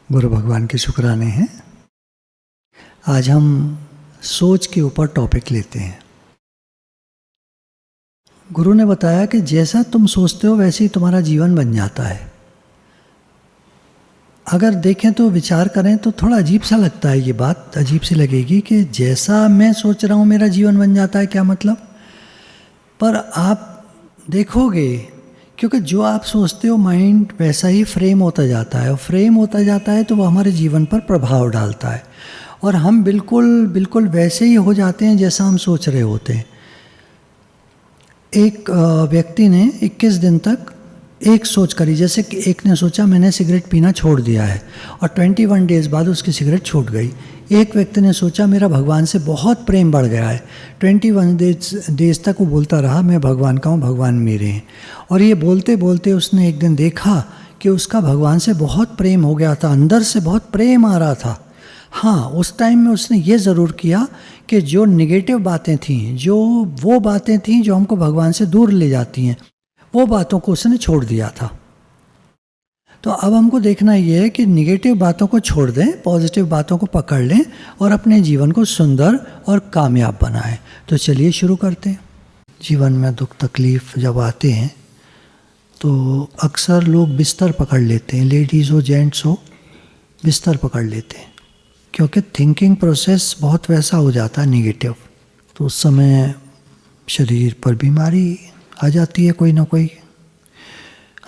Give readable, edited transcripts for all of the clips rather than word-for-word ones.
गुरु भगवान के शुक्राने हैं। आज हम सोच के ऊपर टॉपिक लेते हैं। गुरु ने बताया कि जैसा तुम सोचते हो वैसे ही तुम्हारा जीवन बन जाता है। अगर देखें तो विचार करें तो थोड़ा अजीब सा लगता है, ये बात अजीब सी लगेगी कि जैसा मैं सोच रहा हूँ मेरा जीवन बन जाता है, क्या मतलब। पर आप देखोगे, क्योंकि जो आप सोचते हो माइंड वैसा ही फ्रेम होता जाता है, और फ्रेम होता जाता है तो वो हमारे जीवन पर प्रभाव डालता है, और हम बिल्कुल वैसे ही हो जाते हैं जैसा हम सोच रहे होते हैं। एक व्यक्ति ने 21 दिन तक एक सोच करी, जैसे कि एक ने सोचा मैंने सिगरेट पीना छोड़ दिया है, और 21 डेज़ बाद उसकी सिगरेट छूट गई। एक व्यक्ति ने सोचा मेरा भगवान से बहुत प्रेम बढ़ गया है, 21 डेज़ तक वो बोलता रहा मैं भगवान का हूँ, भगवान मेरे हैं। और ये बोलते बोलते उसने एक दिन देखा कि उसका भगवान से बहुत प्रेम हो गया था, अंदर से बहुत प्रेम आ रहा था। हाँ, उस टाइम में उसने ये ज़रूर किया कि जो नेगेटिव बातें थीं, वो बातें थीं जो हमको भगवान से दूर ले जाती हैं, वो बातों को उसने छोड़ दिया था। तो अब हमको देखना ये है कि नेगेटिव बातों को छोड़ दें, पॉजिटिव बातों को पकड़ लें और अपने जीवन को सुंदर और कामयाब बनाएं। तो चलिए शुरू करते हैं। जीवन में दुख तकलीफ़ जब आते हैं तो अक्सर लोग बिस्तर पकड़ लेते हैं, लेडीज़ हो जेंट्स हो, बिस्तर पकड़ लेते हैं, क्योंकि थिंकिंग प्रोसेस बहुत वैसा हो जाता है नेगेटिव। तो उस समय शरीर पर बीमारी आ जाती है, कोई ना कोई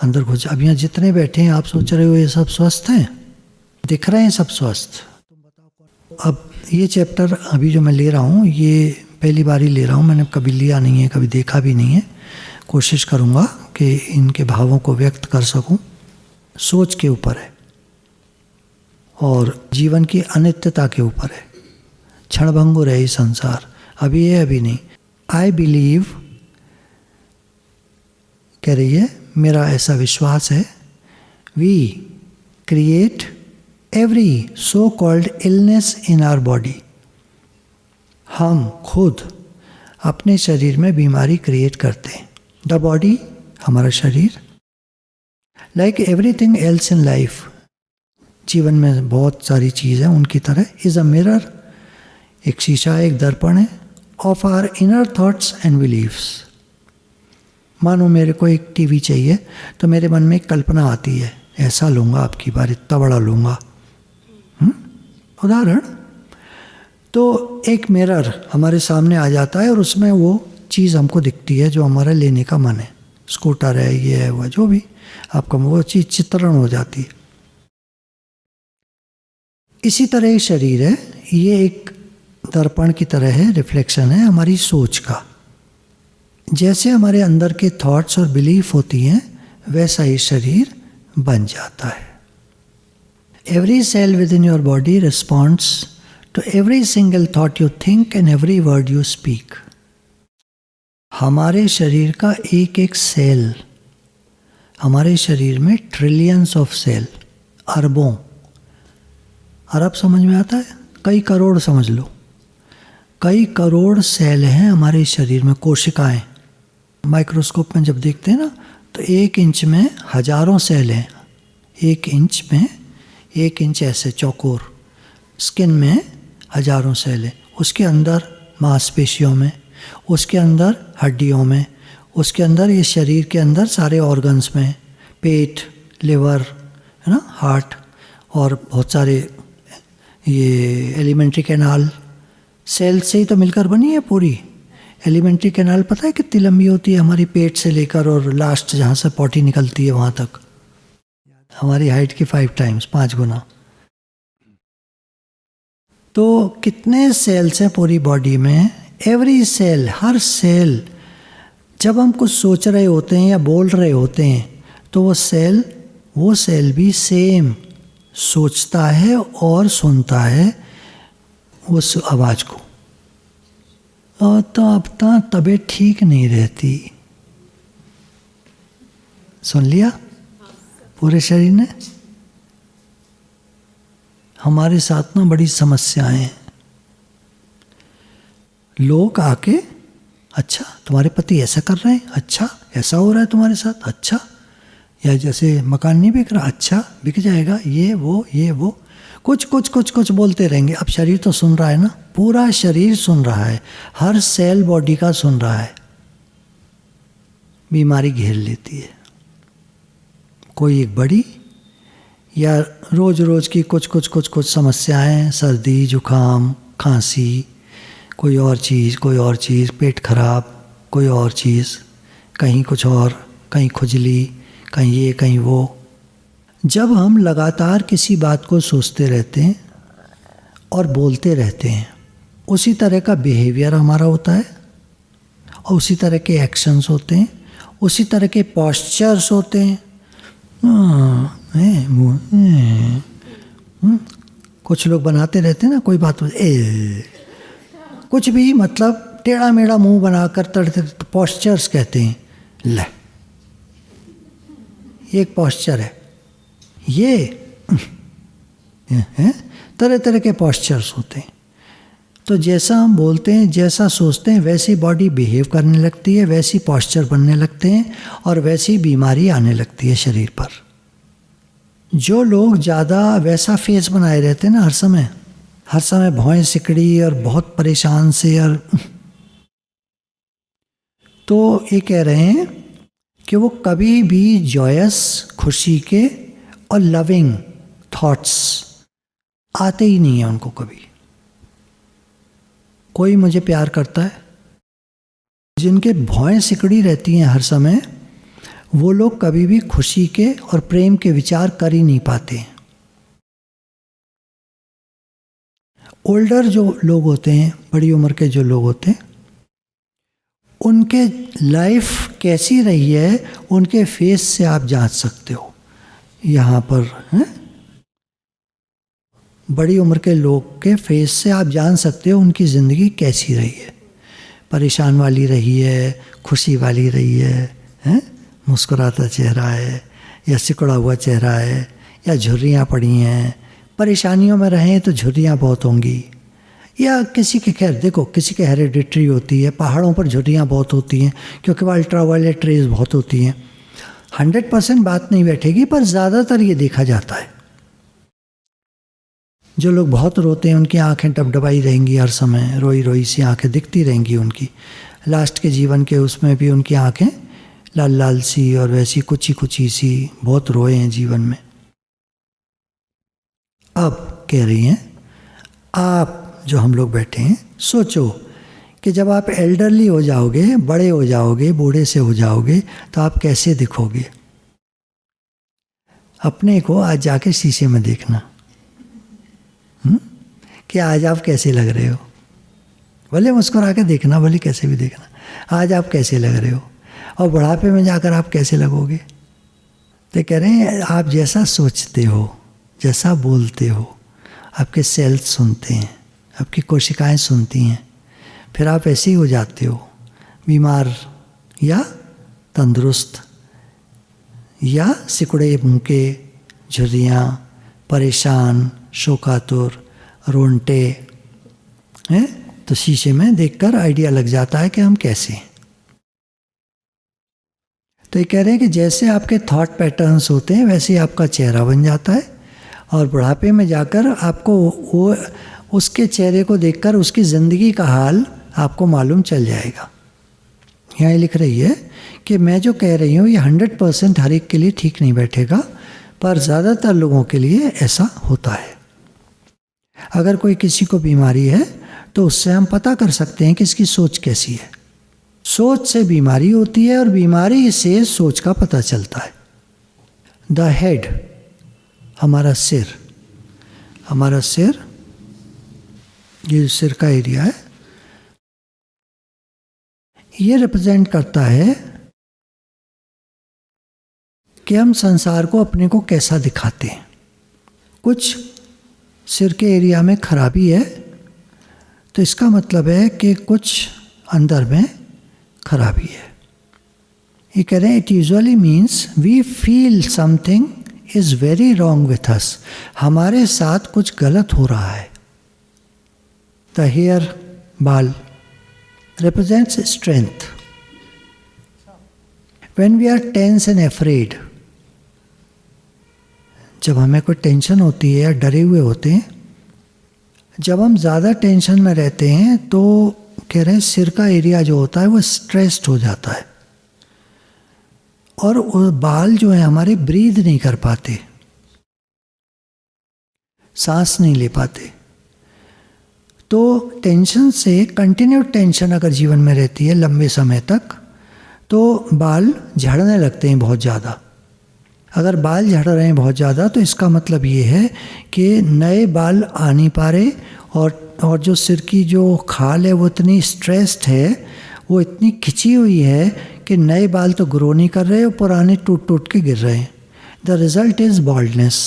अंदर घुस। अब यहाँ जितने बैठे हैं आप सोच रहे हो ये सब स्वस्थ हैं, दिख रहे हैं सब स्वस्थ। अब ये चैप्टर अभी जो मैं ले रहा हूँ ये पहली बार ही ले रहा हूँ, मैंने कभी लिया नहीं है, कभी देखा भी नहीं है। कोशिश करूँगा कि इनके भावों को व्यक्त कर सकूँ। सोच के ऊपर है और जीवन की अनित्यता के ऊपर है। क्षणभंगुर है ये संसार, अभी है अभी नहीं। आई बिलीव कह रही है, मेरा ऐसा विश्वास है, we create every so called illness in our body. हम खुद अपने शरीर में बीमारी क्रिएट करते हैं। द बॉडी, हमारा शरीर, like everything else in life, जीवन में बहुत सारी चीज़ है उनकी तरह, इज़ अ मिरर, एक शीशा है, एक दर्पण है, of our inner thoughts and beliefs. मानो मेरे को एक टीवी चाहिए तो मेरे मन में एक कल्पना आती है, ऐसा लूँगा आपकी बार, इतना बड़ा लूँगा, उदाहरण। तो एक मिरर हमारे सामने आ जाता है और उसमें वो चीज़ हमको दिखती है जो हमारा लेने का मन है, स्कूटर है, ये है, वह जो भी आपका, वो चीज़ चित्रण हो जाती है। इसी तरह शरीर है, ये एक दर्पण की तरह है, रिफ्लेक्शन है हमारी सोच का। जैसे हमारे अंदर के थॉट्स और बिलीफ होती हैं वैसा ही शरीर बन जाता है। Every cell within your body responds to every single thought you think and every word you speak. हमारे शरीर का एक एक सेल, हमारे शरीर में ट्रिलियंस ऑफ सेल, अरबों, अरब समझ में आता है, कई करोड़ समझ लो, कई करोड़ सेल हैं हमारे शरीर में, कोशिकाएं। माइक्रोस्कोप में जब देखते हैं ना तो 1 इंच में हजारों सेल हैं, 1 इंच में, 1 इंच ऐसे चौकोर, स्किन में हजारों सेल हैं, उसके अंदर मांसपेशियों में, उसके अंदर हड्डियों में, उसके अंदर ये शरीर के अंदर सारे ऑर्गन्स में, पेट, लिवर, है ना, हार्ट, और बहुत सारे ये एलिमेंट्री कैनाल, सेल से ही तो मिलकर बनी है पूरी। एलिमेंट्री कैनाल पता है कितनी लंबी होती है, हमारी पेट से लेकर और लास्ट जहाँ से पॉटी निकलती है वहाँ तक, हमारी हाइट की 5 टाइम्स, 5 गुना। तो कितने सेल्स हैं पूरी बॉडी में, एवरी सेल, हर सेल, जब हम कुछ सोच रहे होते हैं या बोल रहे होते हैं तो वो सेल भी सेम सोचता है और सुनता है उस आवाज़ को। और तो अब तबीयत ठीक नहीं रहती, सुन लिया पूरे शरीर ने। हमारे साथ ना बड़ी समस्याएं हैं। लोग आके, अच्छा तुम्हारे पति ऐसा कर रहे हैं, अच्छा ऐसा हो रहा है तुम्हारे साथ, अच्छा या जैसे मकान नहीं बिक रहा, अच्छा बिक जाएगा, ये वो कुछ बोलते रहेंगे। अब शरीर तो सुन रहा है ना, पूरा शरीर सुन रहा है, हर सेल बॉडी का सुन रहा है। बीमारी घेर लेती है, कोई एक बड़ी या रोज रोज की कुछ समस्याएं, सर्दी जुकाम खांसी, कोई और चीज़, पेट खराब, कोई और चीज़, कहीं कुछ और, कहीं खुजली, कहीं ये कहीं वो। जब हम लगातार किसी बात को सोचते रहते हैं और बोलते रहते हैं, उसी तरह का बिहेवियर हमारा होता है और उसी तरह के एक्शंस होते हैं, उसी तरह के पोस्चर्स होते हैं। कुछ लोग बनाते रहते हैं ना, कोई बात कुछ भी, मतलब टेढ़ा मेढ़ा मुंह बनाकर तड़ते, पोस्चर्स कहते हैं। ले, ये एक पोस्चर है, ये तरह तरह के पोस्चर्स होते हैं। तो जैसा हम बोलते हैं, जैसा सोचते हैं, वैसी बॉडी बिहेव करने लगती है, वैसी पोस्चर बनने लगते हैं और वैसी बीमारी आने लगती है शरीर पर। जो लोग ज़्यादा वैसा फेस बनाए रहते हैं ना, हर समय भौएं सिकड़ी और बहुत परेशान से, और तो ये कह रहे हैं कि वो कभी भी जॉयस, खुशी के और लविंग थॉट्स आते ही नहीं है उनको कभी। कोई मुझे प्यार करता है, जिनके भौएं सिकड़ी रहती हैं हर समय, वो लोग कभी भी खुशी के और प्रेम के विचार कर ही नहीं पाते। ओल्डर जो लोग होते हैं, बड़ी उम्र के जो लोग होते हैं, उनके लाइफ कैसी रही है उनके फेस से आप जांच सकते हो। यहाँ पर बड़ी उम्र के लोग के फेस से आप जान सकते हो उनकी ज़िंदगी कैसी रही है, परेशान वाली रही है, खुशी वाली रही है, मुस्कुराता चेहरा है या सिकुड़ा हुआ चेहरा है, या झुर्रियाँ पड़ी हैं, परेशानियों में रहें तो झुर्रियाँ बहुत होंगी, या किसी के, खैर देखो, किसी के हेरिडिटरी होती है, पहाड़ों पर झुर्रियाँ बहुत होती हैं क्योंकि वह अल्ट्रावायलेट रेज बहुत होती हैं। 100% बात नहीं बैठेगी, पर ज़्यादातर ये देखा जाता है। जो लोग बहुत रोते हैं उनकी आंखें डबडबाई रहेंगी, हर समय रोई रोई सी आंखें दिखती रहेंगी उनकी। लास्ट के जीवन के उसमें भी उनकी आंखें लाल लाल सी और वैसी कुची सी, बहुत रोए हैं जीवन में। अब कह रही हैं, आप जो हम लोग बैठे हैं, सोचो कि जब आप एल्डरली हो जाओगे, बड़े हो जाओगे, बूढ़े से हो जाओगे, तो आप कैसे दिखोगे। अपने को आज जाके शीशे में देखना कि आज आप कैसे लग रहे हो। भले मुस्कुरा के देखना, भले कैसे भी देखना, आज आप कैसे लग रहे हो। और बुढ़ापे में जाकर आप कैसे लगोगे। तो कह रहे हैं, आप जैसा सोचते हो, जैसा बोलते हो, आपके सेल्स सुनते हैं, आपकी कोशिकाएं सुनती हैं, फिर आप ऐसे ही हो जाते हो, बीमार या तंदुरुस्त, या सिकुड़े मुंह के, झुर्रियाँ, परेशान, शोकातुर, रोंटे हैं। तो शीशे में देखकर आइडिया लग जाता है कि हम कैसे हैं। तो ये कह रहे हैं कि जैसे आपके थॉट पैटर्न्स होते हैं वैसे ही आपका चेहरा बन जाता है, और बुढ़ापे में जाकर आपको वो उसके चेहरे को देखकर उसकी ज़िंदगी का हाल आपको मालूम चल जाएगा। यहाँ लिख रही है कि मैं जो कह रही हूँ ये 100% हर एक के लिए ठीक नहीं बैठेगा, पर ज़्यादातर लोगों के लिए ऐसा होता है। अगर कोई किसी को बीमारी है तो उससे हम पता कर सकते हैं कि इसकी सोच कैसी है। सोच से बीमारी होती है और बीमारी से सोच का पता चलता है। द हेड, हमारा सिर, ये सिर का एरिया है, ये रिप्रेजेंट करता है कि हम संसार को अपने को कैसा दिखाते हैं। कुछ सिर के एरिया में खराबी है तो इसका मतलब है कि कुछ अंदर में खराबी है। ये कह रहे हैं, it usually means we feel something is very wrong with us, हमारे साथ कुछ गलत हो रहा है। द हेयर, बाल, represents strength. When we are tense and afraid, जब हमें कोई टेंशन होती है या डरे हुए होते हैं, जब हम ज़्यादा टेंशन में रहते हैं तो कह रहे हैं सिर का एरिया जो होता है वो स्ट्रेस्ड हो जाता है, और वो बाल जो है हमारे ब्रीद नहीं कर पाते, सांस नहीं ले पाते। तो टेंशन से, कंटिन्यू टेंशन अगर जीवन में रहती है लंबे समय तक, तो बाल झड़ने लगते हैं बहुत ज़्यादा। अगर बाल झड़ रहे हैं बहुत ज़्यादा तो इसका मतलब ये है कि नए बाल आ नहीं पा रहे, और जो सिर की जो खाल है वो इतनी स्ट्रेस्ड है, वो इतनी खिंची हुई है कि नए बाल तो ग्रो नहीं कर रहे और पुराने टूट टूट के गिर रहे हैं। The result is baldness.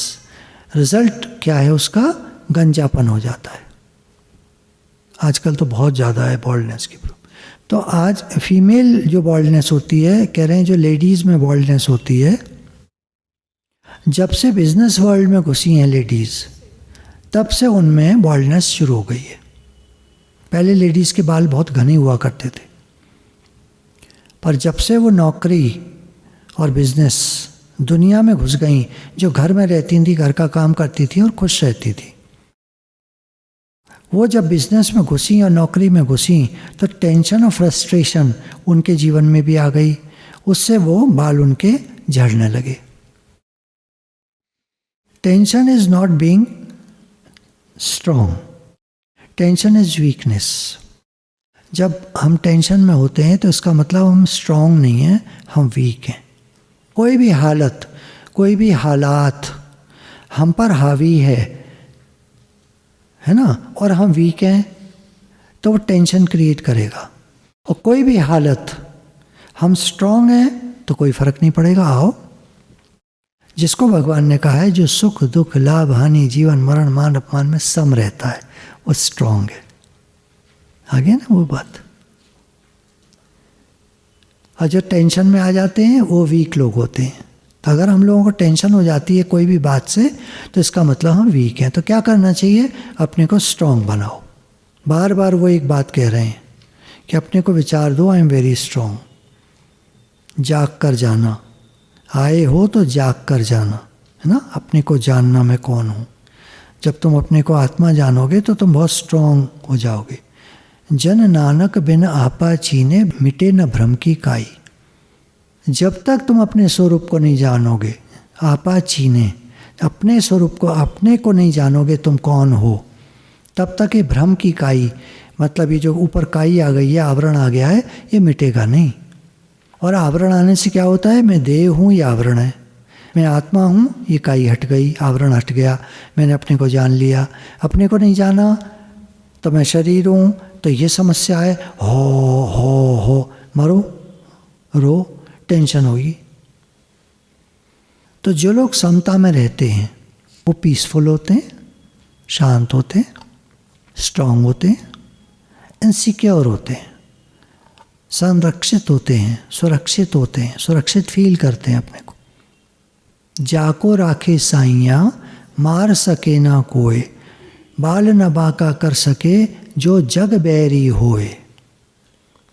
Result क्या है उसका? गंजापन हो जाता है। आजकल तो बहुत ज़्यादा है बॉल्डनेस की प्रॉब्लम। तो आज फीमेल जो बॉल्डनेस होती है, कह रहे हैं जो लेडीज़ में बॉल्डनेस होती है, जब से बिजनेस वर्ल्ड में घुसी हैं लेडीज़, तब से उनमें बॉल्डनेस शुरू हो गई है। पहले लेडीज़ के बाल बहुत घने हुआ करते थे, पर जब से वो नौकरी और बिजनेस दुनिया में घुस गई, जो घर में रहती थी, घर का काम करती थी और खुश रहती थी, वो जब बिजनेस में घुसी और नौकरी में घुसी तो टेंशन और फ्रस्ट्रेशन उनके जीवन में भी आ गई। उससे वो बाल उनके झड़ने लगे। Tension is not being strong, tension is weakness. जब हम टेंशन में होते हैं तो इसका मतलब हम स्ट्रॉन्ग नहीं हैं, हम वीक हैं। कोई भी हालत, कोई भी हालात हम पर हावी है ना, और हम वीक हैं तो वो टेंशन क्रिएट करेगा। और कोई भी हालत हम स्ट्रॉन्ग हैं तो कोई फर्क नहीं पड़ेगा। आओ, जिसको भगवान ने कहा है जो सुख दुख लाभ हानि जीवन मरण मान अपमान में सम रहता है, वो स्ट्रॉन्ग है। आगे ना वो बात। और जो टेंशन में आ जाते हैं वो वीक लोग होते हैं। तो अगर हम लोगों को टेंशन हो जाती है कोई भी बात से, तो इसका मतलब हम वीक हैं। तो क्या करना चाहिए? अपने को स्ट्रॉन्ग बनाओ। बार बार वो एक बात कह रहे हैं कि अपने को विचार दो, आई एम वेरी स्ट्रॉन्ग। जाग कर जाना, आए हो तो जाग कर जाना, है ना। अपने को जानना मैं कौन हूँ। जब तुम अपने को आत्मा जानोगे तो तुम बहुत स्ट्रॉन्ग हो जाओगे। जन नानक बिन आपा चीने, मिटे न भ्रम की काई। जब तक तुम अपने स्वरूप को नहीं जानोगे, आपा चीने, अपने स्वरूप को, अपने को नहीं जानोगे तुम कौन हो, तब तक ये भ्रम की काई, मतलब ये जो ऊपर काई आ गई है, आवरण आ गया है, ये मिटेगा नहीं। और आवरण आने से क्या होता है? मैं देह हूँ, ये आवरण है। मैं आत्मा हूँ, ये काई हट गई, आवरण हट गया, मैंने अपने को जान लिया। अपने को नहीं जाना तो मैं शरीर हूँ, तो ये समस्या है। हो मरो, रो, टेंशन होगी। तो जो लोग समता में रहते हैं वो पीसफुल होते हैं, शांत होते हैं, स्ट्रांग होते हैं, इनसिक्योर होते हैं, संरक्षित होते हैं, सुरक्षित होते हैं, सुरक्षित फील करते हैं अपने को। जाको राखे साइया, मार सके ना कोय, बाल न बाका कर सके, जो जग बैरी होए।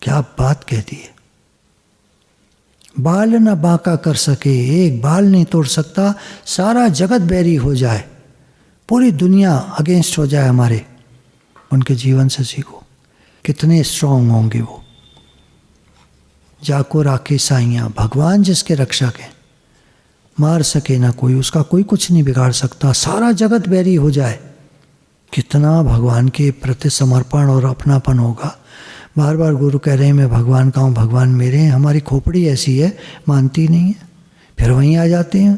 क्या बात कहती है। बाल न बाका कर सके, एक बाल नहीं तोड़ सकता, सारा जगत बैरी हो जाए, पूरी दुनिया अगेंस्ट हो जाए हमारे, उनके जीवन से सीखो कितने स्ट्रांग होंगे वो। जाको राखे साइया, भगवान जिसके रक्षक है, मार सके ना कोई, उसका कोई कुछ नहीं बिगाड़ सकता, सारा जगत बैरी हो जाए। कितना भगवान के प्रति समर्पण और अपनापन होगा। बार बार गुरु कह रहे हैं मैं भगवान का हूँ, भगवान मेरे हैं। हमारी खोपड़ी ऐसी है, मानती नहीं है। फिर वहीं आ जाते हैं,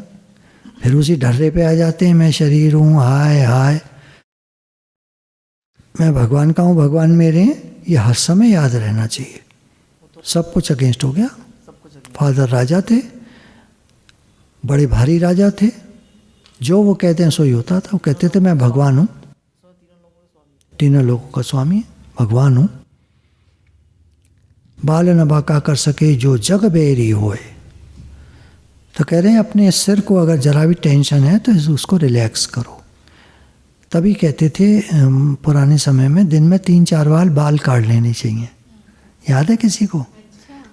फिर उसी ढर्रे पे आ जाते हैं, मैं शरीर हूँ, हाय मैं भगवान का हूँ, भगवान मेरे हैं। ये हर समय याद रहना चाहिए। सब कुछ अगेंस्ट हो गया। फादर राजा थे, बड़े भारी राजा थे, जो वो कहते हैं सो ही होता था। वो कहते थे मैं भगवान हूँ, तीनों लोगों का स्वामी, भगवान हूँ। बाल न बाका कर सके, जो जग बेरी होए। तो कह रहे हैं अपने सिर को अगर जरा भी टेंशन है तो उसको रिलैक्स करो। तभी कहते थे पुराने समय में दिन में 3-4 बार बाल काट लेने चाहिए। याद है किसी को?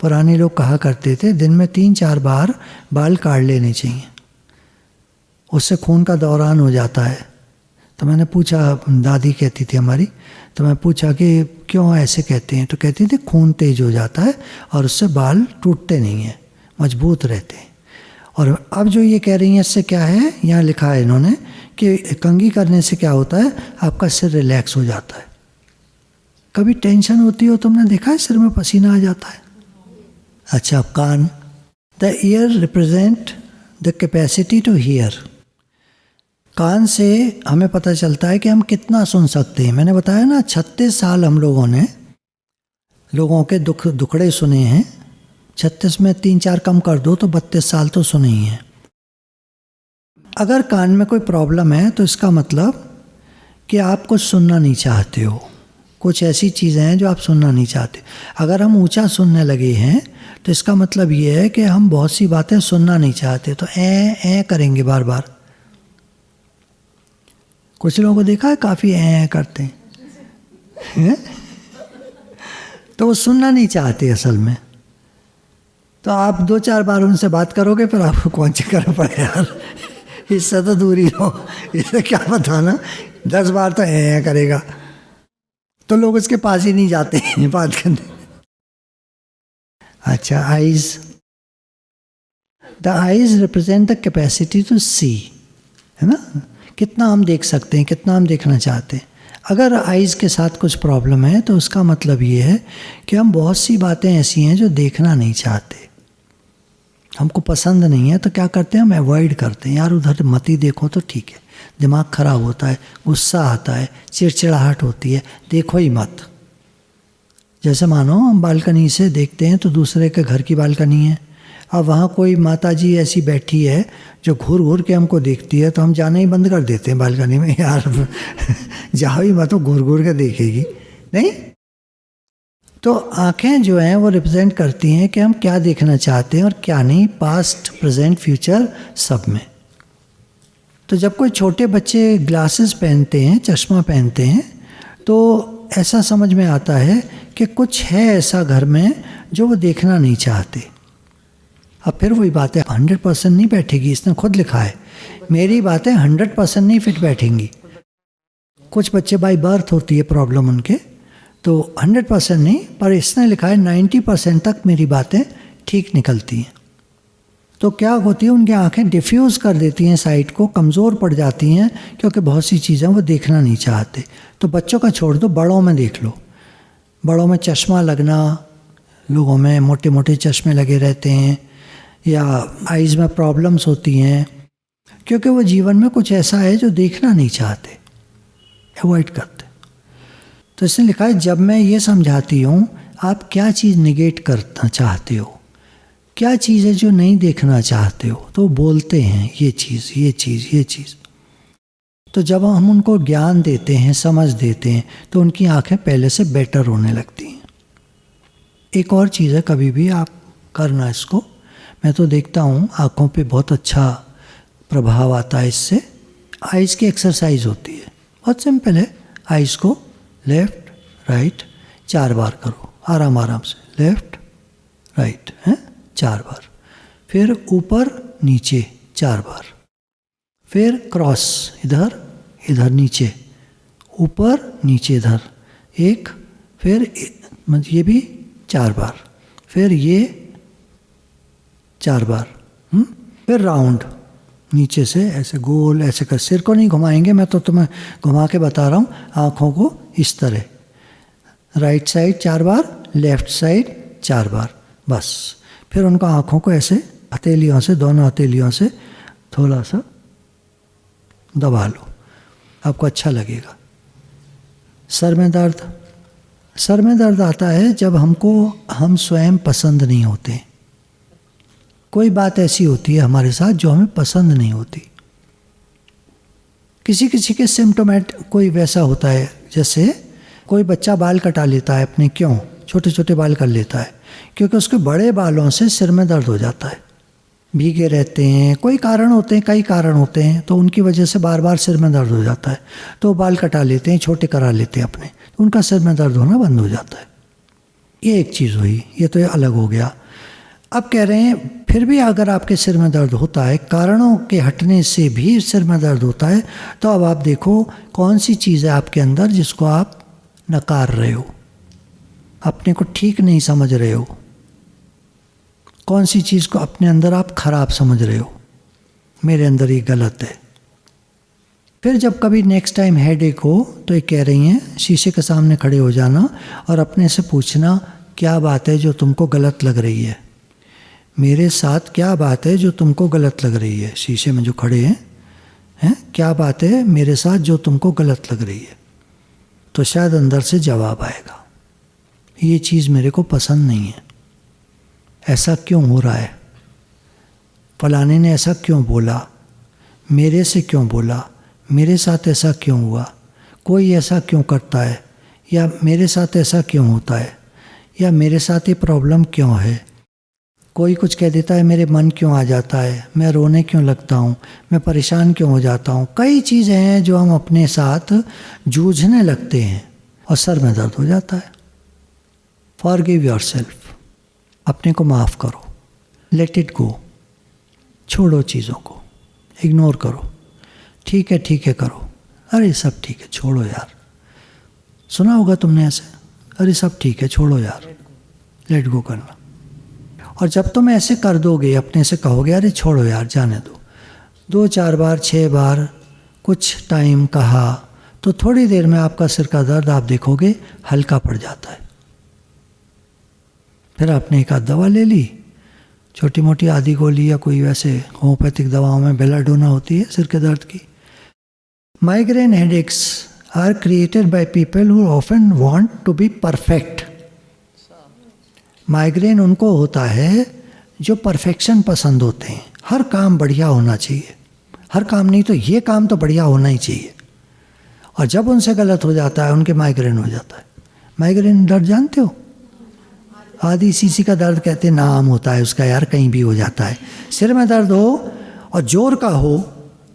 पुराने लोग कहा करते थे दिन में 3-4 बार बाल काट लेने चाहिए। उससे खून का दौरान हो जाता है। तो मैंने पूछा, दादी कहती थी हमारी, तो मैं पूछा कि क्यों ऐसे कहते हैं, तो कहती थी खून तेज हो जाता है और उससे बाल टूटते नहीं हैं, मजबूत रहते हैं। और अब जो ये कह रही हैं इससे क्या है, यहाँ लिखा है इन्होंने कि कंघी करने से क्या होता है, आपका सिर रिलैक्स हो जाता है। कभी टेंशन होती हो, तुमने देखा है सिर में पसीना आ जाता है। अच्छा, अब कान। The ear represent the capacity to hear. कान से हमें पता चलता है कि हम कितना सुन सकते हैं। मैंने बताया ना 36 साल हम लोगों ने लोगों के दुखड़े सुने हैं। 36 में 3-4 कम कर दो तो 32 साल तो सुने ही हैं। अगर कान में कोई प्रॉब्लम है तो इसका मतलब कि आप कुछ सुनना नहीं चाहते हो, कुछ ऐसी चीज़ें हैं जो आप सुनना नहीं चाहते। अगर हम ऊंचा सुनने लगे हैं तो इसका मतलब ये है कि हम बहुत सी बातें सुनना नहीं चाहते, तो ऐ करेंगे बार बार। कुछ लोगों को देखा है काफ़ी ऐ करते हैं तो वो सुनना नहीं चाहते असल में। तो आप 2-4 बार उनसे बात करोगे फिर आपको कौन सी करना पड़े यार, इससे तो दूरी रहो, इसे क्या बताना। 10 बार तो ऐ करेगा तो लोग उसके पास ही नहीं जाते हैं बात करने। अच्छा, eyes. The eyes represent the capacity to see, है ना, कितना हम देख सकते हैं, कितना हम देखना चाहते हैं। अगर आईज के साथ कुछ प्रॉब्लम है तो उसका मतलब ये है कि हम बहुत सी बातें ऐसी हैं जो देखना नहीं चाहते, हमको पसंद नहीं है, तो क्या करते हैं, हम अवॉइड करते हैं। यार उधर मत ही देखो तो ठीक है, दिमाग खराब होता है, गुस्सा आता है, चिड़चिड़ाहट होती है, देखो ही मत। जैसे मानो हम बालकनी से देखते हैं तो दूसरे के घर की बालकनी है, अब वहाँ कोई माता जी ऐसी बैठी है जो घूर घूर के हमको देखती है, तो हम जाना ही बंद कर देते हैं बालकनी में। यार जाओ ही मत, घूर घूर के देखेगी नहीं। तो आँखें जो हैं वो रिप्रेजेंट करती हैं कि हम क्या देखना चाहते हैं और क्या नहीं, पास्ट, प्रेजेंट, फ्यूचर सब में। तो जब कोई छोटे बच्चे ग्लासेस पहनते हैं, चश्मा पहनते हैं, तो ऐसा समझ में आता है कि कुछ है ऐसा घर में जो वो देखना नहीं चाहते। अब फिर वही बात है, 100% नहीं बैठेगी, इसने खुद लिखा है, मेरी बातें 100% नहीं फिट बैठेंगी। कुछ बच्चे बाय बर्थ होती है प्रॉब्लम उनके, तो 100% नहीं, पर इसने लिखा है 90% तक मेरी बातें ठीक निकलती हैं। तो क्या होती है, उनकी आंखें डिफ्यूज़ कर देती हैं, साइट को कमज़ोर पड़ जाती हैं, क्योंकि बहुत सी चीज़ें वो देखना नहीं चाहते। तो बच्चों का छोड़ दो, बड़ों में देख लो। बड़ों में चश्मा लगना, लोगों में मोटे मोटे चश्मे लगे रहते हैं, या आइज़ में प्रॉब्लम्स होती हैं, क्योंकि वो जीवन में कुछ ऐसा है जो देखना नहीं चाहते, अवॉइड करते। तो इसने लिखा है, जब मैं ये समझाती हूँ आप क्या चीज़ निगेट करना चाहते हो, क्या चीज़ है जो नहीं देखना चाहते हो, तो बोलते हैं ये चीज़, ये चीज़, ये चीज़। तो जब हम उनको ज्ञान देते हैं, समझ देते हैं, तो उनकी आंखें पहले से बेटर होने लगती हैं। एक और चीज़ है, कभी भी आप करना इसको, मैं तो देखता हूँ आँखों पे बहुत अच्छा प्रभाव आता है इससे। आइज़ की एक्सरसाइज होती है, बहुत सिंपल है। आइज़ को लेफ़्ट राइट 4 बार करो, आराम आराम से, लेफ़्ट राइट हैं 4 बार, फिर ऊपर नीचे 4 बार, फिर क्रॉस इधर इधर नीचे, ऊपर नीचे इधर एक, फिर ये भी 4 बार, फिर ये 4 बार, फिर राउंड नीचे से ऐसे गोल ऐसे कर। सिर को नहीं घुमाएंगे, मैं तो तुम्हें घुमा के बता रहा हूँ। आँखों को इस तरह, राइट साइड 4 बार, लेफ्ट साइड 4 बार, बस। फिर उनको आँखों को ऐसे हथेलियों से, दोनों हथेलियों से थोड़ा सा दबा लो, आपको अच्छा लगेगा। सर में दर्द, सर में दर्द आता है जब हम स्वयं पसंद नहीं होते। कोई बात ऐसी होती है हमारे साथ जो हमें पसंद नहीं होती। किसी किसी के सिम्टोमेट कोई वैसा होता है, जैसे कोई बच्चा बाल कटा लेता है अपने, क्यों छोटे छोटे बाल कर लेता है, क्योंकि उसके बड़े बालों से सिर में दर्द हो जाता है, भीगे रहते हैं, कोई कारण होते हैं, कई कारण होते हैं, तो उनकी वजह से बार बार सिर में दर्द हो जाता है, तो बाल कटा लेते हैं, छोटे करा लेते हैं अपने, तो उनका सिर में दर्द होना बंद हो जाता है। ये एक चीज़ हुई, ये तो अलग हो गया। अब कह रहे हैं फिर भी अगर आपके सिर में दर्द होता है, कारणों के हटने से भी सिर में दर्द होता है, तो अब आप देखो कौन सी चीज़ है आपके अंदर जिसको आप नकार रहे हो, अपने को ठीक नहीं समझ रहे हो, कौन सी चीज़ को अपने अंदर आप खराब समझ रहे हो, मेरे अंदर ये गलत है। फिर जब कभी नेक्स्ट टाइम हेडेक हो तो ये कह रही हैं शीशे के सामने खड़े हो जाना और अपने से पूछना क्या बात है जो तुमको गलत लग रही है, मेरे साथ क्या बात है जो तुमको गलत लग रही है। शीशे में जो खड़े हैं क्या बात है मेरे साथ जो तुमको गलत लग रही है, तो शायद अंदर से जवाब आएगा, ये चीज़ मेरे को पसंद नहीं है, ऐसा क्यों हो रहा है, फलाने ने ऐसा क्यों बोला, मेरे से क्यों बोला, मेरे साथ ऐसा क्यों हुआ, कोई ऐसा क्यों करता है, या मेरे साथ ऐसा क्यों होता है, या मेरे साथ ये प्रॉब्लम क्यों है, कोई कुछ कह देता है मेरे मन क्यों आ जाता है, मैं रोने क्यों लगता हूँ, मैं परेशान क्यों हो जाता हूँ। कई चीज़ें हैं जो हम अपने साथ जूझने लगते हैं और सर में दर्द हो जाता है। फॉरगिव योरसेल्फ, अपने को माफ़ करो, लेट इट गो, छोड़ो चीज़ों को, इग्नोर करो, ठीक है करो, अरे सब ठीक है छोड़ो यार, सुना होगा तुमने ऐसे, अरे सब ठीक है छोड़ो यार, लेट गो करना। और जब तुम ऐसे कर दोगे, अपने से कहोगे अरे छोड़ो यार जाने दो, 2-4 बार 6 बार कुछ टाइम कहा, तो थोड़ी देर में आपका सिर का दर्द आप देखोगे हल्का पड़ जाता है। फिर आपने एक आध दवा ले ली, छोटी मोटी आधी गोली या कोई वैसे होम्योपैथिक दवाओं में बेलाडोना होती है सिर के दर्द की। Migraine headaches are created by people who often want to be perfect. Migraine उनको होता है जो परफेक्शन पसंद होते हैं, हर काम बढ़िया होना चाहिए, हर काम नहीं तो ये काम तो बढ़िया होना ही चाहिए, और जब उनसे गलत हो जाता है उनके माइग्रेन हो जाता है। माइग्रेन दर्द जानते हो, आधी सीसी का दर्द कहते हैं, नाम होता है उसका यार, कहीं भी हो जाता है। सिर में दर्द हो और जोर का हो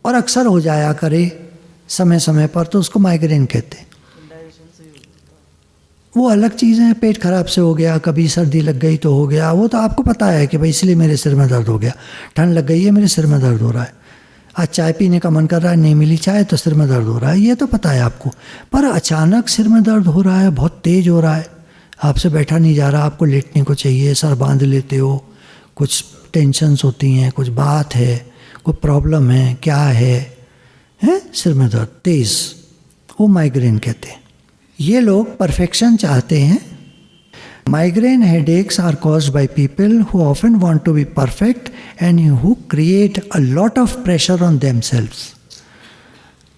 और अक्सर हो जाया करे समय समय पर, तो उसको माइग्रेन कहते हैं। वो अलग चीज़ है, पेट खराब से हो गया, कभी सर्दी लग गई तो हो गया, वो तो आपको पता है कि भाई इसलिए मेरे सिर में दर्द हो गया, ठंड लग गई है मेरे सिर में दर्द हो रहा है, आज चाय पीने का मन कर रहा है नहीं मिली चाय तो सिर में दर्द हो रहा है, ये तो पता है आपको। पर अचानक सिर में दर्द हो रहा है, बहुत तेज हो रहा है, आपसे बैठा नहीं जा रहा, आपको लेटने को चाहिए, सर बांध लेते हो, कुछ टेंशन्स होती हैं, कुछ बात है, कोई प्रॉब्लम है, क्या है सिर में दर्द तेज, वो माइग्रेन कहते हैं। ये लोग परफेक्शन चाहते हैं। Migraine headaches are caused by people who often want to be perfect and who create a lot of pressure on themselves.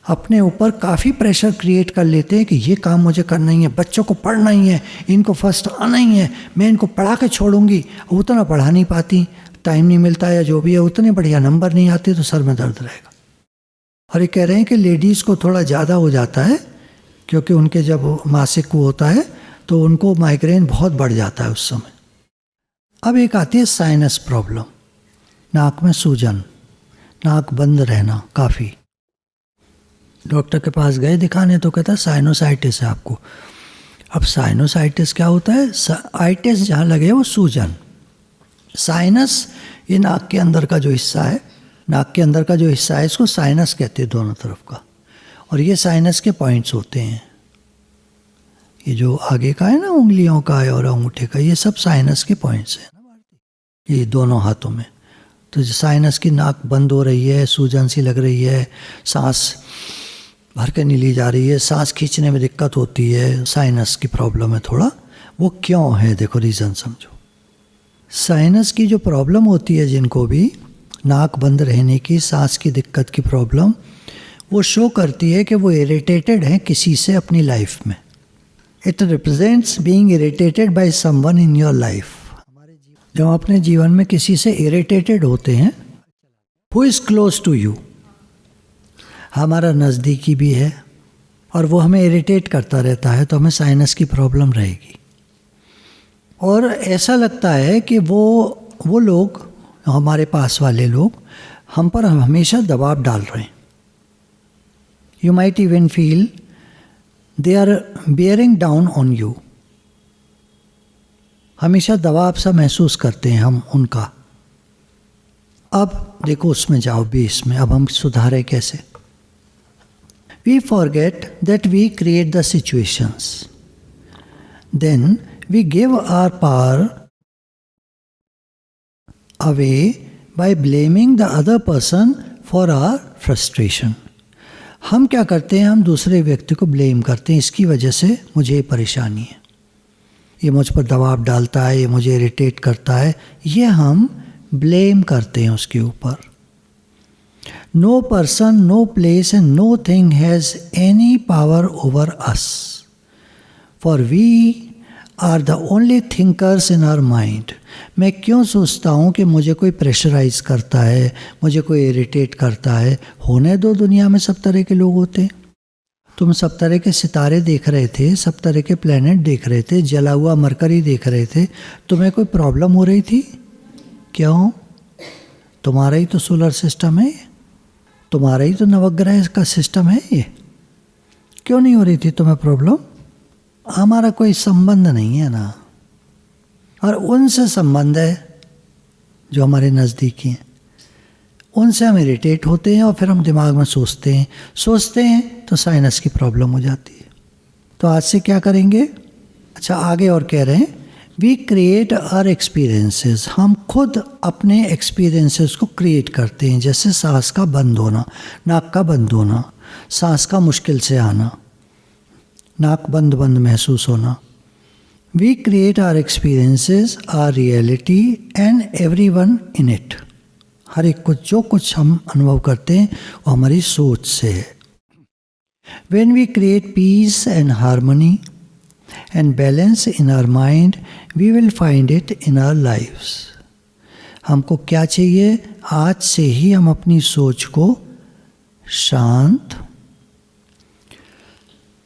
अपने ऊपर काफ़ी प्रेशर क्रिएट कर लेते हैं कि ये काम मुझे करना ही है, बच्चों को पढ़ना ही है, इनको फर्स्ट आना ही है, मैं इनको पढ़ा के छोड़ूंगी, उतना पढ़ा नहीं पाती, टाइम नहीं मिलता या जो भी है, उतने बढ़िया नंबर नहीं आते तो सर में दर्द रहेगा। और ये कह रहे हैं कि लेडीज़ को थोड़ा ज़्यादा हो जाता है क्योंकि उनके जब मासिक को होता है तो उनको माइग्रेन बहुत बढ़ जाता है उस समय। अब एक आती है साइनस प्रॉब्लम, नाक में सूजन, नाक बंद रहना काफ़ी। डॉक्टर के पास गए दिखाने तो कहता है साइनोसाइटिस है आपको। अब साइनोसाइटिस क्या होता है, आइटिस जहाँ लगे वो सूजन। साइनस ये नाक के अंदर का जो हिस्सा है, नाक के अंदर का जो हिस्सा है इसको साइनस कहते हैं दोनों तरफ का, और ये साइनस के पॉइंट्स होते हैं। ये जो आगे का है ना उंगलियों का और अंगूठे का, ये सब साइनस के पॉइंट्स हैं ना, ये दोनों हाथों में। तो साइनस की नाक बंद हो रही है, सूजन सी लग रही है, सांस भर के नहीं ली जा रही है, सांस खींचने में दिक्कत होती है, साइनस की प्रॉब्लम है थोड़ा। वो क्यों है देखो, रीज़न समझो। साइनस की जो प्रॉब्लम होती है, जिनको भी नाक बंद रहने की, सांस की दिक्कत की प्रॉब्लम, वो शो करती है कि वो इरिटेटेड हैं किसी से अपनी लाइफ में। It represents being irritated by someone in your life. जब अपने जीवन में किसी से इरिटेटेड होते हैं, who is close to you, हमारा नज़दीकी भी है और वो हमें इरिटेट करता रहता है, तो हमें साइनस की प्रॉब्लम रहेगी। और ऐसा लगता है कि वो लोग, हमारे पास वाले लोग हम पर हमेशा दबाव डाल रहे हैं। You might even feel they are bearing down on you. हमेशा दबाव सा महसूस करते हैं हम उनका। अब देखो उसमें जाओ बेस में, अब हम सुधारें कैसे। We forget that we create the situations. Then we give our power away by blaming the other person for our frustration. हम क्या करते हैं, हम दूसरे व्यक्ति को ब्लेम करते हैं, इसकी वजह से मुझे ये परेशानी है, ये मुझ पर दबाव डालता है, ये मुझे इरिटेट करता है, ये हम ब्लेम करते हैं उसके ऊपर। No person, no place and no thing has any power over us. For we are the only thinkers in our mind. मैं क्यों सोचता हूँ कि मुझे कोई प्रेशराइज करता है, मुझे कोई इरिटेट करता है। होने दो, दुनिया में सब तरह के लोग होते हैं। तुम सब तरह के सितारे देख रहे थे, सब तरह के प्लेनेट देख रहे थे, जला हुआ मरकरी देख रहे थे, तुम्हें कोई प्रॉब्लम हो रही थी? क्यों? तुम्हारा ही तो सोलर सिस्टम है, तुम्हारा ही तो नवग्रह का सिस्टम है, ये क्यों नहीं हो रही थी तुम्हें प्रॉब्लम? हमारा कोई संबंध नहीं है ना। और उनसे संबंध है जो हमारे नज़दीकी हैं, उनसे हम इरिटेट होते हैं और फिर हम दिमाग में सोचते हैं तो साइनस की प्रॉब्लम हो जाती है। तो आज से क्या करेंगे? अच्छा, आगे और कह रहे हैं, वी क्रिएट आवर एक्सपीरियंसेस। हम खुद अपने एक्सपीरियंसेस को क्रिएट करते हैं, जैसे सांस का बंद होना, नाक का बंद होना, सांस का मुश्किल से आना, नाक बंद बंद महसूस होना। We create our experiences, our reality and everyone in it. हर एक कुछ जो कुछ हम अनुभव करते हैं वो हमारी सोच से है। When we create peace and harmony and balance in our mind, we will find it in our lives. हमको क्या चाहिए? आज से ही हम अपनी सोच को शांत,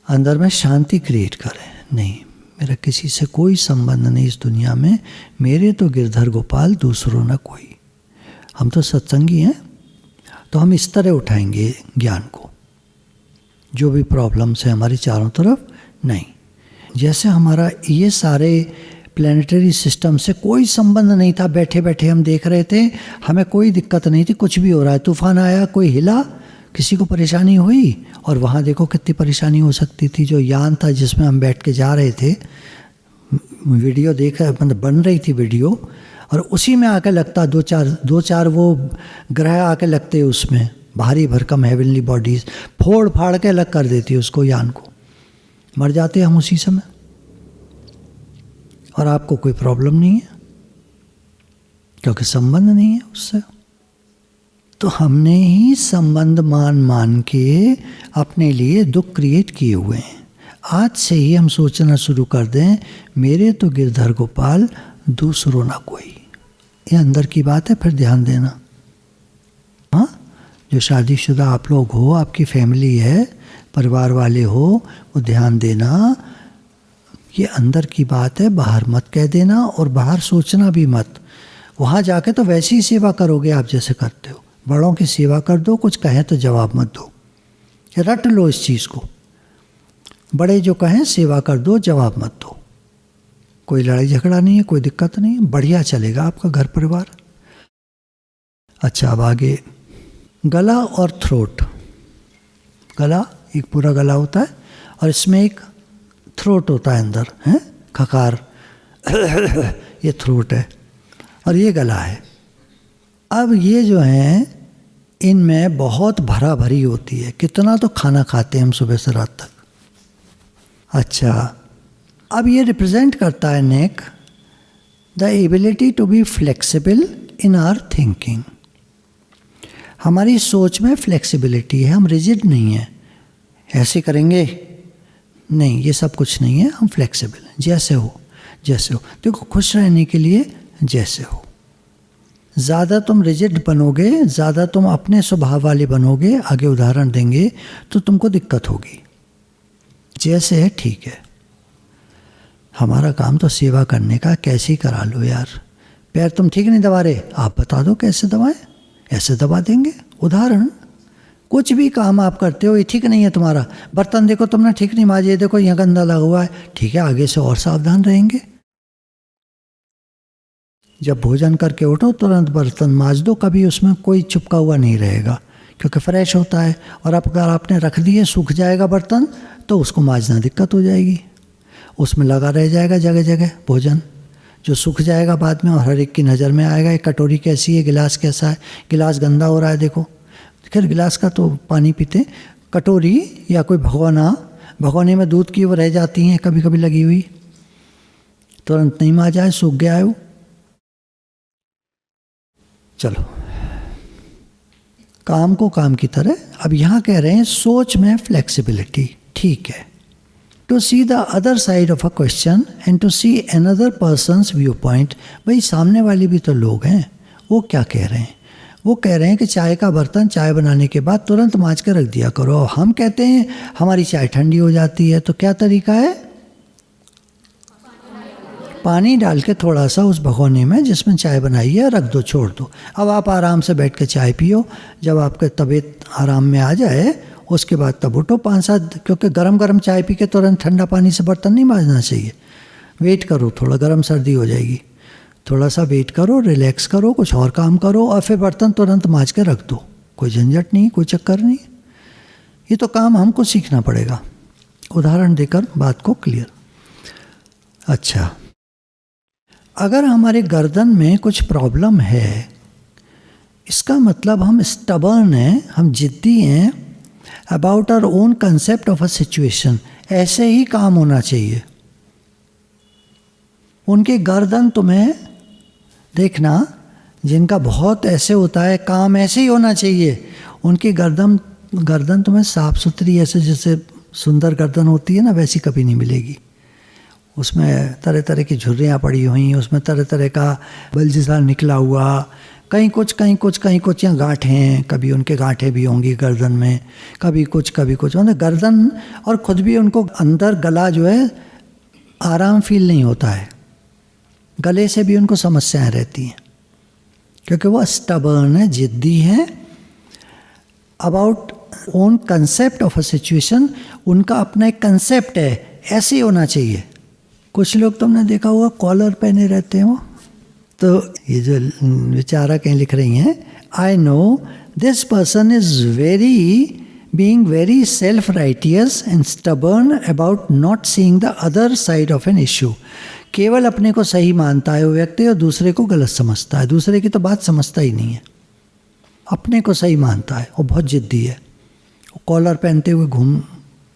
अंदर में शांति क्रिएट करें। नहीं, मेरा किसी से कोई संबंध नहीं इस दुनिया में, मेरे तो गिरधर गोपाल, दूसरों ना कोई। हम तो सत्संगी हैं, तो हम इस तरह उठाएंगे ज्ञान को, जो भी प्रॉब्लम्स है हमारे चारों तरफ। नहीं, जैसे हमारा ये सारे प्लानिटरी सिस्टम से कोई संबंध नहीं था, बैठे बैठे हम देख रहे थे, हमें कोई दिक्कत नहीं थी, कुछ भी हो रहा है, तूफान आया, कोई हिला, किसी को परेशानी हुई, और वहाँ देखो कितनी परेशानी हो सकती थी। जो यान था जिसमें हम बैठ के जा रहे थे, वीडियो देख, मतलब बन रही थी वीडियो, और उसी में आके लगता दो चार वो ग्रह आके लगते उसमें, भारी भरकम हेवनली बॉडीज फोड़ फाड़ के अलग कर देती है उसको, यान को, मर जाते हैं हम उसी समय। और आपको कोई प्रॉब्लम नहीं है क्योंकि संबंध नहीं है उससे। तो हमने ही संबंध मान के अपने लिए दुख क्रिएट किए हुए हैं। आज से ही हम सोचना शुरू कर दें, मेरे तो गिरधर गोपाल, दूसरों ना कोई। ये अंदर की बात है, फिर ध्यान देना। हाँ, जो शादीशुदा आप लोग हो, आपकी फैमिली है, परिवार वाले हो, वो ध्यान देना, ये अंदर की बात है, बाहर मत कह देना और बाहर सोचना भी मत। वहाँ जाके तो वैसी ही सेवा करोगे आप जैसे करते हो। बड़ों की सेवा कर दो, कुछ कहें तो जवाब मत दो, रट लो इस चीज़ को। बड़े जो कहें सेवा कर दो, जवाब मत दो। कोई लड़ाई झगड़ा नहीं है, कोई दिक्कत नहीं है, बढ़िया चलेगा आपका घर परिवार। अच्छा, अब आगे गला और थ्रोट। गला, एक पूरा गला होता है और इसमें एक थ्रोट होता है अंदर, है खकार ये थ्रोट है और ये गला है। अब ये जो हैं, इनमें बहुत भरा भरी होती है। कितना तो खाना खाते हैं हम सुबह से रात तक। अच्छा, अब ये रिप्रेजेंट करता है neck, the ability to be flexible in our thinking. हमारी सोच में फ्लेक्सिबिलिटी है, हम रिजिड नहीं हैं, ऐसे करेंगे नहीं, ये सब कुछ नहीं है, हम फ्लेक्सिबल हैं। जैसे हो देखो, खुश रहने के लिए जैसे हो। ज़्यादा तुम रिजिड बनोगे, ज़्यादा तुम अपने स्वभाव वाले बनोगे, आगे उदाहरण देंगे, तो तुमको दिक्कत होगी। जैसे है ठीक है। हमारा काम तो सेवा करने का, कैसे ही करा लो यार। पैर तुम ठीक नहीं दबा रहे, आप बता दो कैसे दबाएं, ऐसे दबा देंगे। उदाहरण, कुछ भी काम आप करते हो, ये ठीक नहीं है तुम्हारा, बर्तन देखो तुमने ठीक नहीं मांजे, देखो यहाँ गंदा लगा हुआ है, ठीक है, आगे से और सावधान रहेंगे। जब भोजन करके उठो तुरंत बर्तन मांज दो, कभी उसमें कोई चिपका हुआ नहीं रहेगा क्योंकि फ्रेश होता है। और अब अगर आपने रख दिए, सूख जाएगा बर्तन तो उसको मांजना दिक्कत हो जाएगी, उसमें लगा रह जाएगा जगह जगह भोजन, जो सूख जाएगा बाद में और हर एक की नज़र में आएगा, एक कटोरी कैसी है, गिलास कैसा है, गिलास गंदा हो रहा है देखो। खैर गिलास का तो पानी पीते, कटोरी या कोई भगोने में दूध की वो रह जाती हैं कभी कभी लगी हुई, तुरंत नहीं मांजा है, सूख गया है वो। चलो, काम को काम की तरह। अब यहाँ कह रहे हैं सोच में फ्लेक्सिबिलिटी, ठीक है। To see the other side of a question and to see another person's view point. भाई सामने वाले भी तो लोग हैं, वो क्या कह रहे हैं? वो कह रहे हैं कि चाय का बर्तन चाय बनाने के बाद तुरंत मांज के रख दिया करो। हम कहते हैं हमारी चाय ठंडी हो जाती है, तो क्या तरीका है? पानी डाल के थोड़ा सा उस भगोने में जिसमें चाय बनाई है रख दो, छोड़ दो। अब आप आराम से बैठ के चाय पियो, जब आपके तबीयत आराम में आ जाए उसके बाद तब उठो 5-7, क्योंकि गरम गरम चाय पी के तुरंत ठंडा पानी से बर्तन नहीं मांजना चाहिए। वेट करो, थोड़ा गरम सर्दी हो जाएगी, थोड़ा सा वेट करो, रिलैक्स करो, कुछ और काम करो और फिर बर्तन तुरंत मांज के रख दो। कोई झंझट नहीं, कोई चक्कर नहीं। ये तो काम हमको सीखना पड़ेगा, उदाहरण देकर बात को क्लियर। अच्छा, अगर हमारे गर्दन में कुछ प्रॉब्लम है, इसका मतलब हम स्टबर्न हैं, हम जिद्दी हैं about our own concept of a situation. ऐसे ही काम होना चाहिए। उनकी गर्दन तुम्हें देखना, जिनका बहुत ऐसे होता है काम ऐसे ही होना चाहिए, उनकी गर्दन तुम्हें साफ सुथरी ऐसे जैसे सुंदर गर्दन होती है ना, वैसी कभी नहीं मिलेगी। उसमें तरह तरह की झुर्रियाँ पड़ी हुई, उसमें तरह तरह का बल्जिसा निकला हुआ, कहीं कुछ या गांठें हैं, कभी उनके गांठें भी होंगी गर्दन में, कभी कुछ मतलब गर्दन। और ख़ुद भी उनको अंदर गला जो है आराम फील नहीं होता है, गले से भी उनको समस्याएं रहती हैं क्योंकि वो स्टबर्न है, जिद्दी है about own concept of a situation. उनका अपना एक कंसेप्ट है, ऐसे ही होना चाहिए। कुछ लोग तुमने देखा हुआ कॉलर पहने रहते हैं, वो तो ये जो विचारक हैं लिख रही हैं, I know this person is being very self-righteous and stubborn about not seeing the other side of an issue. केवल अपने को सही मानता है वो व्यक्ति और दूसरे को गलत समझता है, दूसरे की तो बात समझता ही नहीं है, अपने को सही मानता है। वो बहुत जिद्दी है, वो कॉलर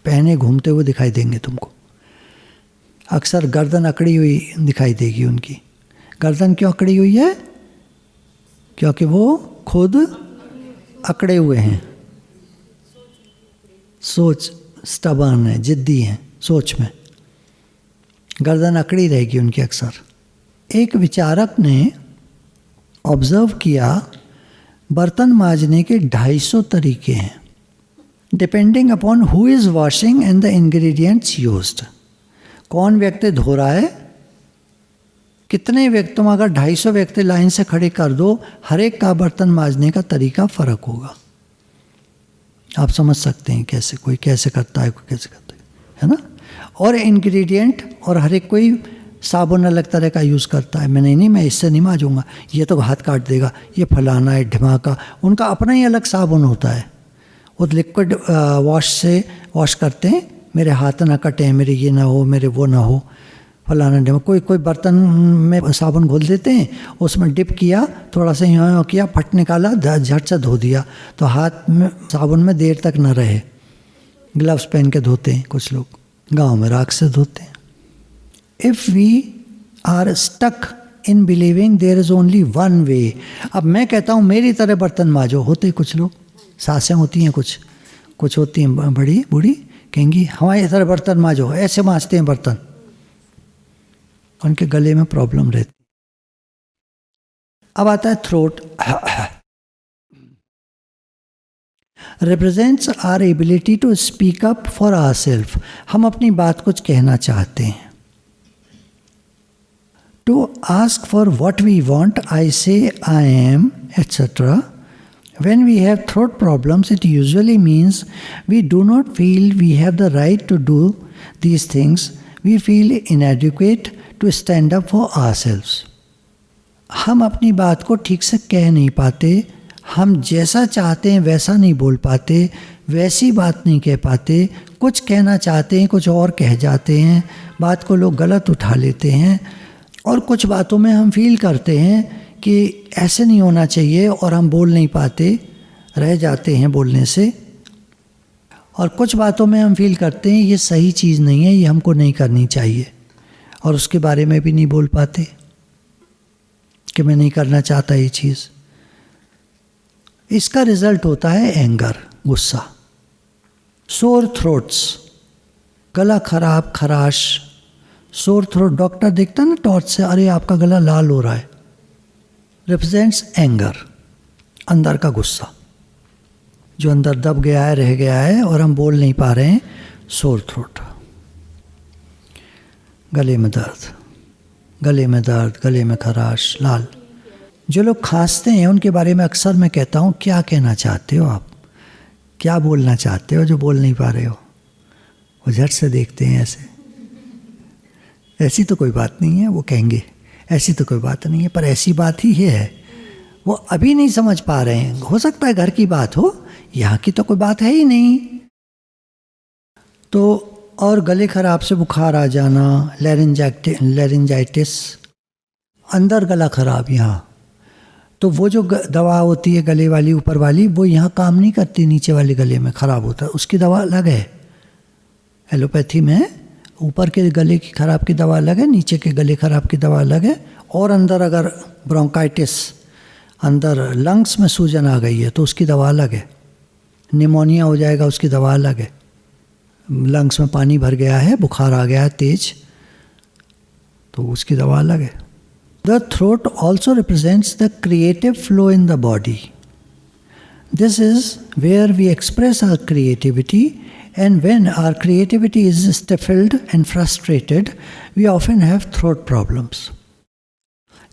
पहने घूमते हुए दिखाई देंगे तुमको। अक्सर गर्दन अकड़ी हुई दिखाई देगी उनकी। गर्दन क्यों अकड़ी हुई है? क्योंकि वो खुद अकड़े हुए हैं, सोच स्टबर्न है, जिद्दी हैं सोच में, गर्दन अकड़ी रहेगी उनकी अक्सर। एक विचारक ने ऑब्जर्व किया बर्तन मांजने के 250 तरीके हैं, depending upon who is washing and the ingredients used. कौन व्यक्ति धो रहा है, कितने व्यक्ति, तुम अगर 250 व्यक्ति लाइन से खड़े कर दो, हर एक का बर्तन मांजने का तरीका फ़र्क होगा। आप समझ सकते हैं कैसे, कोई कैसे करता है, कोई कैसे करता है ना। और इंग्रेडिएंट, और हर एक कोई साबुन अलग तरह का यूज़ करता है। मैं नहीं मैं इससे नहीं मांजूंगा, ये तो हाथ काट देगा, ये फलाना है ढिमाका। उनका अपना ही अलग साबुन होता है, वो लिक्विड वॉश से वॉश करते हैं, मेरे हाथ ना कटे, मेरे ये ना हो, मेरे वो ना हो, फलाना ढिमा। कोई बर्तन में साबुन घोल देते हैं, उसमें डिप किया, थोड़ा सा यहाँ किया, फट निकाला, झट से धो दिया, तो हाथ में साबुन में देर तक न रहे। ग्लव्स पहन के धोते हैं कुछ लोग, गांव में राख से धोते हैं। If we are stuck in believing there is only one way. अब मैं कहता हूँ मेरी तरह बर्तन मांजो, होते कुछ लोग, सासें होती हैं कुछ होती हैं बड़ी बूढ़ी, कहेंगी हमारी तरह बर्तन मांजो, ऐसे मांजते हैं बर्तन, उनके गले में प्रॉब्लम रहती। अब आता है throat. Represents our ability to speak up for our self. हम अपनी बात कुछ कहना चाहते हैं। To ask for what we want, I say, I am, etcetera. When we have throat problems, it usually means we do not feel we have the right to do these things. We feel inadequate to stand up for ourselves. हम अपनी बात को ठीक से कह नहीं पाते, हम जैसा चाहते हैं वैसा नहीं बोल पाते, वैसी बात नहीं कह पाते, कुछ कहना चाहते हैं कुछ और कह जाते हैं, बात को लोग गलत उठा लेते हैं, और कुछ बातों में हम फील करते हैं कि ऐसे नहीं होना चाहिए और हम बोल नहीं पाते, रह जाते हैं बोलने से। और कुछ बातों में हम फील करते हैं ये सही चीज़ नहीं है, ये हमको नहीं करनी चाहिए, और उसके बारे में भी नहीं बोल पाते कि मैं नहीं करना चाहता ये चीज़। इसका रिजल्ट होता है एंगर, गुस्सा। सोर थ्रोट्स, गला खराब, खराश, सोर थ्रोट, डॉक्टर देखता है ना टॉर्च से, अरे आपका गला लाल हो रहा है, रिप्रेजेंट्स एंगर, अंदर का गुस्सा जो अंदर दब गया है, रह गया है और हम बोल नहीं पा रहे हैं, सोर थ्रोट। गले में दर्द, गले में दर्द, गले में खराश, लाल। जो लोग खांसते हैं उनके बारे में अक्सर मैं कहता हूँ, क्या कहना चाहते हो आप, क्या बोलना चाहते हो जो बोल नहीं पा रहे हो। वो झट से देखते हैं ऐसे, ऐसी तो कोई बात नहीं है, वो कहेंगे ऐसी तो कोई बात नहीं है, पर ऐसी बात ही है, वो अभी नहीं समझ पा रहे हैं। हो सकता है घर की बात हो, यहाँ की तो कोई बात है ही नहीं। तो और गले खराब से बुखार आ जाना, लैरिंजाइटिस, अंदर गला खराब यहाँ, तो वो जो दवा होती है गले वाली ऊपर वाली, वो यहाँ काम नहीं करती, नीचे वाले गले में खराब होता है, उसकी दवा अलग है। एलोपैथी में ऊपर के गले की खराब की दवा अलग है, नीचे के गले खराब की दवा अलग है। और अंदर अगर ब्रोंकाइटिस, अंदर लंग्स में सूजन आ गई है तो उसकी दवा अलग है। निमोनिया हो जाएगा, उसकी दवा अलग है। लंग्स में पानी भर गया है, बुखार आ गया है तेज, तो उसकी दवा अलग है। The throat also represents the creative flow in the body. This is where we express our creativity, and when our creativity is stifled and frustrated, we often have throat problems.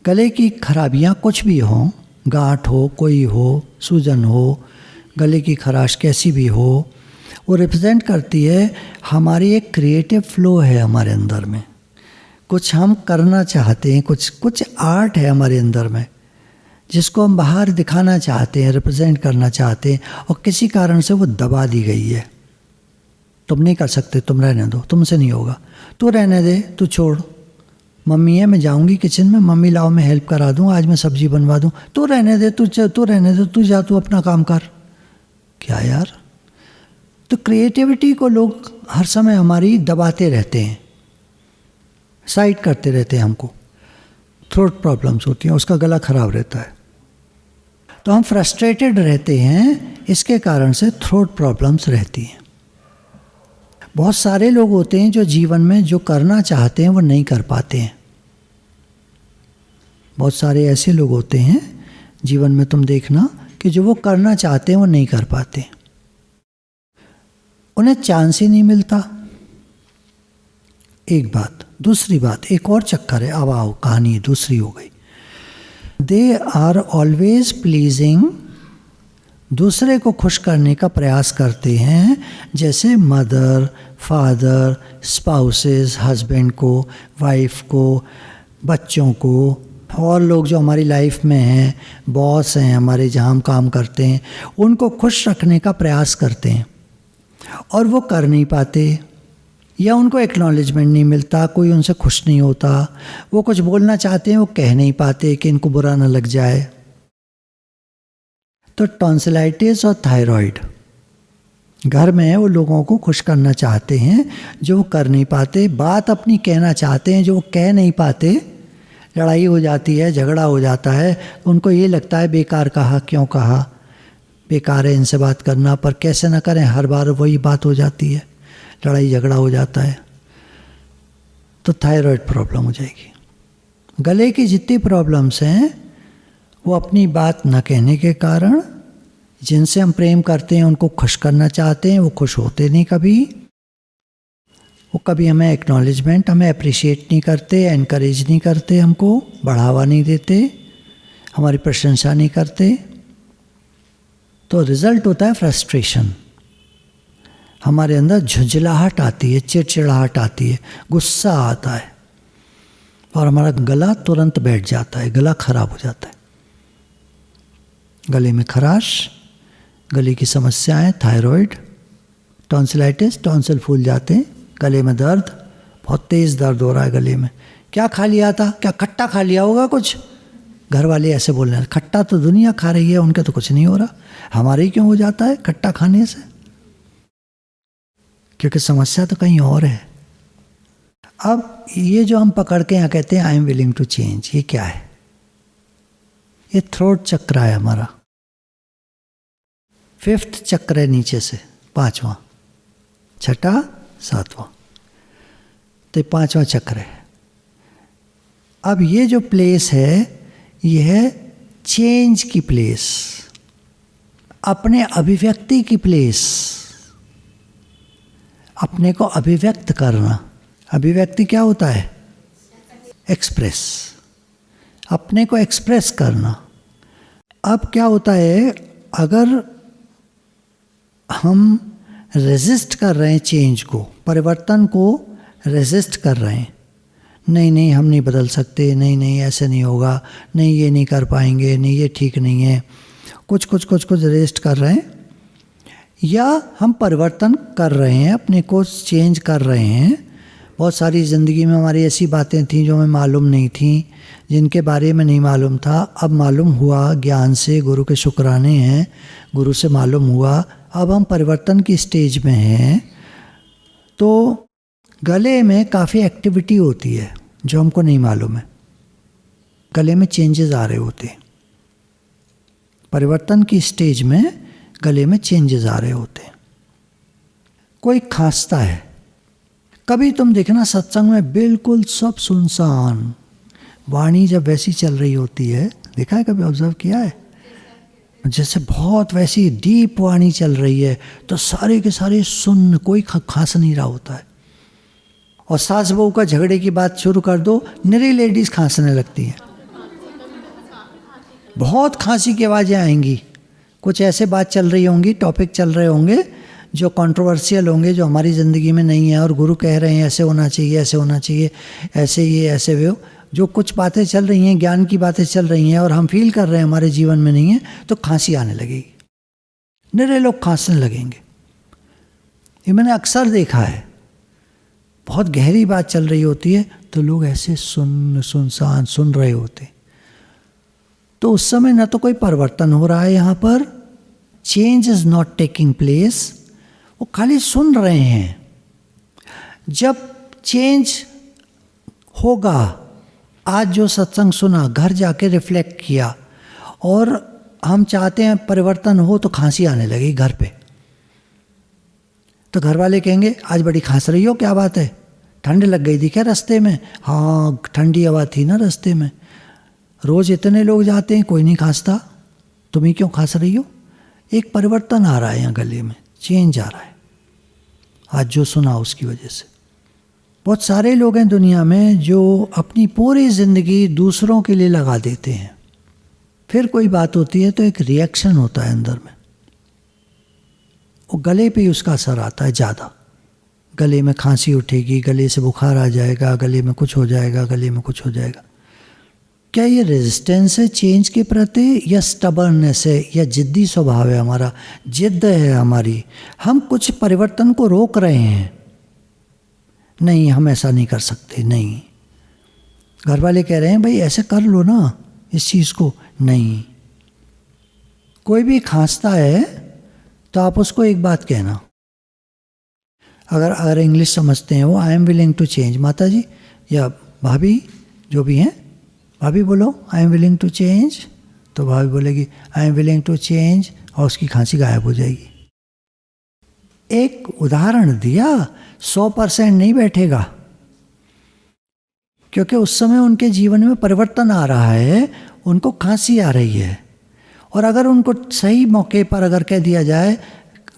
गले की खराबियाँ कुछ भी हों, गांठ हो, कोई हो, सूजन हो, गले की खराश कैसी भी हो, वो रिप्रेजेंट करती है हमारी एक क्रिएटिव फ्लो है हमारे अंदर में, कुछ हम करना चाहते हैं, कुछ आर्ट है हमारे अंदर में जिसको हम बाहर दिखाना चाहते हैं, रिप्रेजेंट करना चाहते हैं, और किसी कारण से वो दबा दी गई है। तुम नहीं कर सकते, तुम रहने दो, तुमसे नहीं होगा, तू रहने दे, तू छोड़, मम्मी है, मैं जाऊंगी किचन में, मम्मी लाओ मैं हेल्प करा दूँ, आज मैं सब्जी बनवा दूँ, तू रहने दे, तू रहने दे, तू जा, तू अपना काम कर। क्या यार, तो क्रिएटिविटी को लोग हर समय हमारी दबाते रहते हैं, साइड करते रहते हैं हमको। थ्रोट प्रॉब्लम्स होती हैं, उसका गला खराब रहता है, तो हम फ्रस्ट्रेटेड रहते हैं, इसके कारण से थ्रोट प्रॉब्लम्स रहती हैं। बहुत सारे लोग होते हैं जो जीवन में जो करना चाहते हैं वो नहीं कर पाते हैं। बहुत सारे ऐसे लोग होते हैं जीवन में, तुम देखना कि जो वो करना चाहते हैं वो नहीं कर पाते, उन्हें चांस ही नहीं मिलता। एक बात, दूसरी बात, एक और चक्कर है, अब आओ कहानी दूसरी हो गई। दे आर ऑलवेज प्लीजिंग, दूसरे को खुश करने का प्रयास करते हैं, जैसे मदर, फादर, स्पाउसेस, हस्बैंड को, वाइफ को, बच्चों को, और लोग जो हमारी लाइफ में हैं, बॉस हैं हमारे जहाँ हम काम करते हैं, उनको खुश रखने का प्रयास करते हैं, और वो कर नहीं पाते, या उनको एक्नॉलेजमेंट नहीं मिलता, कोई उनसे खुश नहीं होता, वो कुछ बोलना चाहते हैं वो कह नहीं पाते कि इनको बुरा ना लग जाए। तो टॉन्सिलाइटिस और थायराइड घर में है, वो लोगों को खुश करना चाहते हैं जो वो कर नहीं पाते, बात अपनी कहना चाहते हैं जो वो कह नहीं पाते, लड़ाई हो जाती है, झगड़ा हो जाता है, उनको ये लगता है बेकार कहा, क्यों कहा, बेकार है इनसे बात करना, पर कैसे ना करें, हर बार वही बात हो जाती है, लड़ाई झगड़ा हो जाता है, तो थायराइड प्रॉब्लम हो जाएगी। गले की जितनी प्रॉब्लम्स हैं वो अपनी बात न कहने के कारण, जिनसे हम प्रेम करते हैं उनको खुश करना चाहते हैं, वो खुश होते नहीं कभी, वो कभी हमें एक्नॉलेजमेंट, हमें अप्रिशिएट नहीं करते, एनकरेज नहीं करते, हमको बढ़ावा नहीं देते, हमारी प्रशंसा नहीं करते, तो रिजल्ट होता है फ्रस्ट्रेशन। हमारे अंदर झुंझलाहट आती है, चिड़चिड़ाहट आती है, गुस्सा आता है, और हमारा गला तुरंत बैठ जाता है, गला खराब हो जाता है। गले में खराश, गले की समस्याएं, थायराइड, टॉन्सिलाइटिस, टॉन्सिल फूल जाते हैं, गले में दर्द, बहुत तेज़ दर्द हो रहा है गले में। क्या खा लिया था? क्या खट्टा खा लिया होगा कुछ? घर वाले ऐसे बोल रहे हैं, खट्टा तो दुनिया खा रही है, उनका तो कुछ नहीं हो रहा, हमारे ही क्यों हो जाता है खट्टा खाने से? क्योंकि समस्या तो कहीं और है। अब ये जो हम पकड़ के यहाँ कहते हैं I am willing to change, ये क्या है? ये थ्रोट चक्र है हमारा, 5th चक्र है नीचे से, 5वां, 6ठा, 7वां, तो 5वां चक्र है। अब ये जो प्लेस है ये है चेंज की प्लेस, अपने अभिव्यक्ति की प्लेस, अपने को अभिव्यक्त करना। अभिव्यक्ति क्या होता है? एक्सप्रेस, अपने को एक्सप्रेस करना। अब क्या होता है, अगर हम रेजिस्ट कर रहे हैं चेंज को, परिवर्तन को रेजिस्ट कर रहे हैं, नहीं नहीं हम नहीं बदल सकते, नहीं नहीं ऐसे नहीं होगा, नहीं ये नहीं कर पाएंगे, नहीं ये ठीक नहीं है, कुछ कुछ कुछ कुछ रेजिस्ट कर रहे हैं, या हम परिवर्तन कर रहे हैं, अपने को चेंज कर रहे हैं। बहुत सारी ज़िंदगी में हमारी ऐसी बातें थीं जो हमें मालूम नहीं थीं, जिनके बारे में नहीं मालूम था, अब मालूम हुआ ज्ञान से, गुरु के शुक्राने हैं, गुरु से मालूम हुआ, अब हम परिवर्तन की स्टेज में हैं। तो गले में काफ़ी एक्टिविटी होती है जो हमको नहीं मालूम है, गले में चेंजेस आ रहे होते हैं, परिवर्तन की स्टेज में गले में चेंजेस आ रहे होते हैं। कोई खांसता है, कभी तुम देखना सत्संग में बिल्कुल सब सुनसान, वाणी जब वैसी चल रही होती है, देखा है कभी, ऑब्जर्व किया है? जैसे बहुत वैसी डीप वाणी चल रही है तो सारे के सारे सुन, कोई खांस नहीं रहा होता है। और सास बहू का झगड़े की बात शुरू कर दो, निरी लेडीज खांसने लगती हैं, बहुत खांसी की आवाज़ें आएंगी, कुछ ऐसे बात चल रही होंगी, टॉपिक चल रहे होंगे जो कंट्रोवर्शियल होंगे, जो हमारी ज़िंदगी में नहीं है, और गुरु कह रहे हैं ऐसे होना चाहिए, ऐसे होना चाहिए, ऐसे ये ऐसे वो, जो कुछ बातें चल रही हैं, ज्ञान की बातें चल रही हैं, और हम फील कर रहे हैं हमारे जीवन में नहीं है, तो खांसी आने लगेगी, निरे लोग खांसने लगेंगे। ये मैंने अक्सर देखा है, बहुत गहरी बात चल रही होती है तो लोग ऐसे सुनसान सुन रहे होते, तो उस समय न तो कोई परिवर्तन हो रहा है, यहाँ पर change is not taking place, वो खाली सुन रहे हैं। जब चेंज होगा, आज जो सत्संग सुना, घर जाके रिफ्लेक्ट किया, और हम चाहते हैं परिवर्तन हो, तो खांसी आने लगी घर पे, तो घर वाले कहेंगे आज बड़ी खांस रही हो, क्या बात है, ठंड लग गई थी क्या रास्ते में? हाँ ठंडी हवा थी ना रास्ते में, रोज़ इतने लोग जाते हैं कोई नहीं खांसता, तुम ही क्यों खांस रही हो? एक परिवर्तन आ रहा है यहाँ गले में, चेंज आ रहा है, आज जो सुना उसकी वजह से। बहुत सारे लोग हैं दुनिया में जो अपनी पूरी ज़िंदगी दूसरों के लिए लगा देते हैं, फिर कोई बात होती है तो एक रिएक्शन होता है अंदर में, वो गले पे ही उसका असर आता है ज़्यादा, गले में खांसी उठेगी, गले से बुखार आ जाएगा, गले में कुछ हो जाएगा, गले में कुछ हो जाएगा। क्या ये रेजिस्टेंस है चेंज के प्रति, या स्टबर्ननेस है, या जिद्दी स्वभाव है हमारा, जिद्द है हमारी, हम कुछ परिवर्तन को रोक रहे हैं, नहीं हम ऐसा नहीं कर सकते, नहीं, घर वाले कह रहे हैं भाई ऐसे कर लो ना इस चीज़ को, नहीं। कोई भी खांसता है तो आप उसको एक बात कहना, अगर इंग्लिश समझते हैं वो, I am willing to change, माता जी या भाभी जो भी हैं, भाभी बोलो I am willing to change, तो भाभी बोलेगी I am willing to change, और उसकी खांसी गायब हो जाएगी। एक उदाहरण दिया, 100% नहीं बैठेगा, क्योंकि उस समय उनके जीवन में परिवर्तन आ रहा है, उनको खांसी आ रही है, और अगर उनको सही मौके पर अगर कह दिया जाए,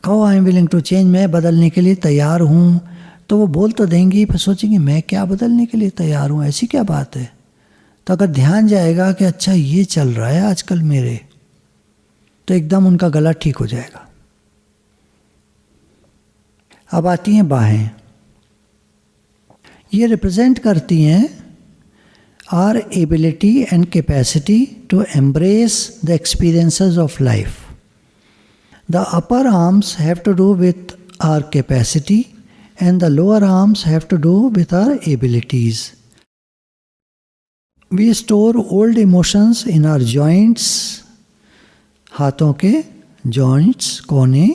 कहो I am willing to change, मैं बदलने के लिए तैयार हूँ, तो वो बोल तो देंगी, फिर सोचेंगे मैं क्या बदलने के लिए तैयार हूँ, ऐसी क्या बात है। तो अगर ध्यान जाएगा कि अच्छा ये चल रहा है आजकल मेरे, तो एकदम उनका गला ठीक हो जाएगा। अब आती हैं बाहें, ये रिप्रेजेंट करती हैं our ability and capacity to embrace the experiences of life. The upper arms have to do with our capacity and the lower arms have to do with our abilities. We store old emotions in our joints, हाथों के joints, कोने,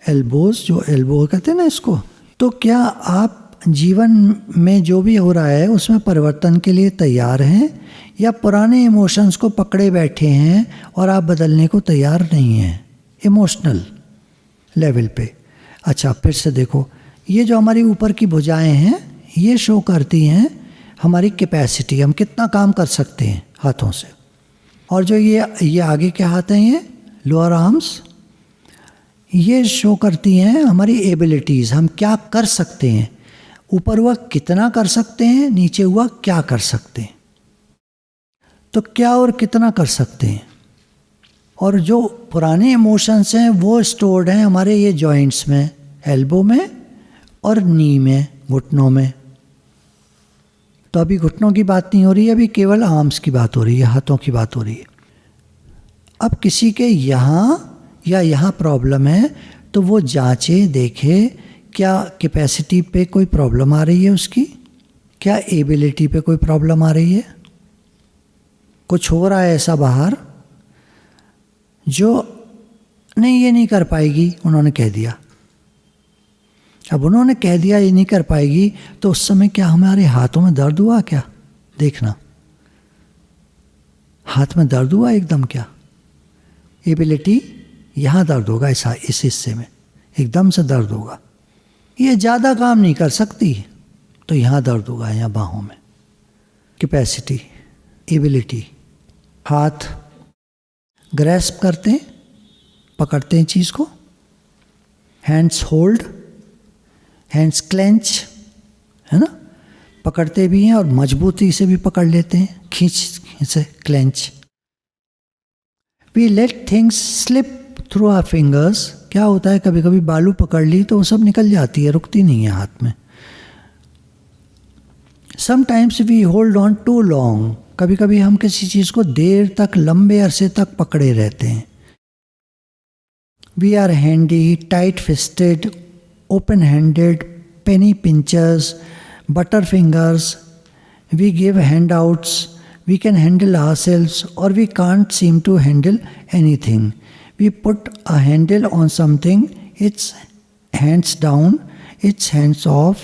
elbows, जो elbow कहते हैं ना इसको. तो क्या आप जीवन में जो भी हो रहा है उसमें परिवर्तन के लिए तैयार हैं या पुराने इमोशंस को पकड़े बैठे हैं और आप बदलने को तैयार नहीं हैं इमोशनल लेवल पे? अच्छा, फिर से देखो, ये जो हमारी ऊपर की भुजाएं हैं ये शो करती हैं हमारी कैपेसिटी, हम कितना काम कर सकते हैं हाथों से. और जो ये आगे के हाथ हैं, ये लोअर आर्म्स, ये शो करती हैं हमारी एबिलिटीज़, हम क्या कर सकते हैं. ऊपर हुआ कितना कर सकते हैं, नीचे हुआ क्या कर सकते हैं. तो क्या और कितना कर सकते हैं. और जो पुराने इमोशंस हैं वो स्टोर्ड हैं हमारे ये जॉइंट्स में, एल्बो में और नी में, घुटनों में. तो अभी घुटनों की बात नहीं हो रही है, अभी केवल आर्म्स की बात हो रही है, हाथों की बात हो रही है. अब किसी के यहाँ या यहाँ प्रॉब्लम है तो वो जांचे, देखे क्या कैपेसिटी पे कोई प्रॉब्लम आ रही है उसकी, क्या एबिलिटी पे कोई प्रॉब्लम आ रही है. कुछ हो रहा है ऐसा बाहर जो नहीं, ये नहीं कर पाएगी, उन्होंने कह दिया. अब उन्होंने कह दिया ये नहीं कर पाएगी, तो उस समय क्या हमारे हाथों में दर्द हुआ क्या? देखना, हाथ में दर्द हुआ एकदम क्या? एबिलिटी यहाँ दर्द होगा, इस हिस्से में एकदम से दर्द होगा. ये ज़्यादा काम नहीं कर सकती तो यहाँ दर्द होगा, यहाँ बाहों में. Capacity, ability. हाथ ग्रैस्प करते हैं, पकड़ते हैं चीज़ को. हैंड्स होल्ड, हैंड्स क्लेंच, है ना, पकड़ते भी हैं और मजबूती से भी पकड़ लेते हैं, खींच से, clench. We let things slip through our fingers. क्या होता है, कभी कभी बालू पकड़ ली तो वो सब निकल जाती है, रुकती नहीं है हाथ में. Sometimes we hold on too long. कभी कभी हम किसी चीज़ को देर तक, लंबे अरसे तक पकड़े रहते हैं. We are handy, tight fisted, open handed, penny pinchers, butter fingers. We give handouts. We can handle ourselves or we can't seem to handle anything. We put a handle on something, it's hands down, it's hands off,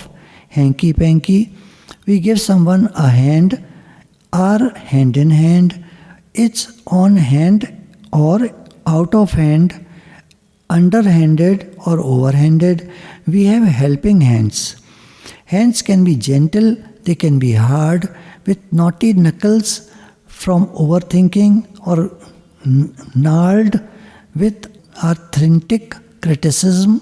hanky-panky. We give someone a hand, our hand in hand, it's on hand or out of hand, underhanded or overhanded. We have helping hands. Hands can be gentle, they can be hard, with knotty knuckles from overthinking or gnarled with arthritic criticism.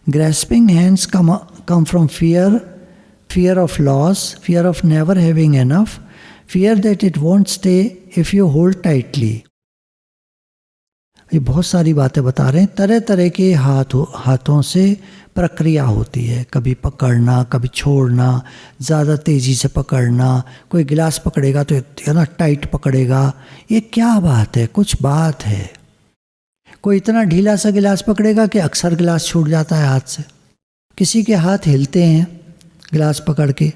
Grasping hands come from fear of loss, fear of never having enough, fear that it won't stay if you hold tightly. ये बहुत सारी बातें बता रहे हैं. तरह तरह के हाथों से प्रक्रिया होती है, कभी पकड़ना, कभी छोड़ना, ज़्यादा तेज़ी से पकड़ना. कोई गिलास पकड़ेगा तो है ना टाइट पकड़ेगा. ये क्या बात है, कुछ बात है. कोई इतना ढीला सा गिलास पकड़ेगा कि अक्सर गिलास छूट जाता है हाथ से. किसी के हाथ हिलते हैं गिलास पकड़ के.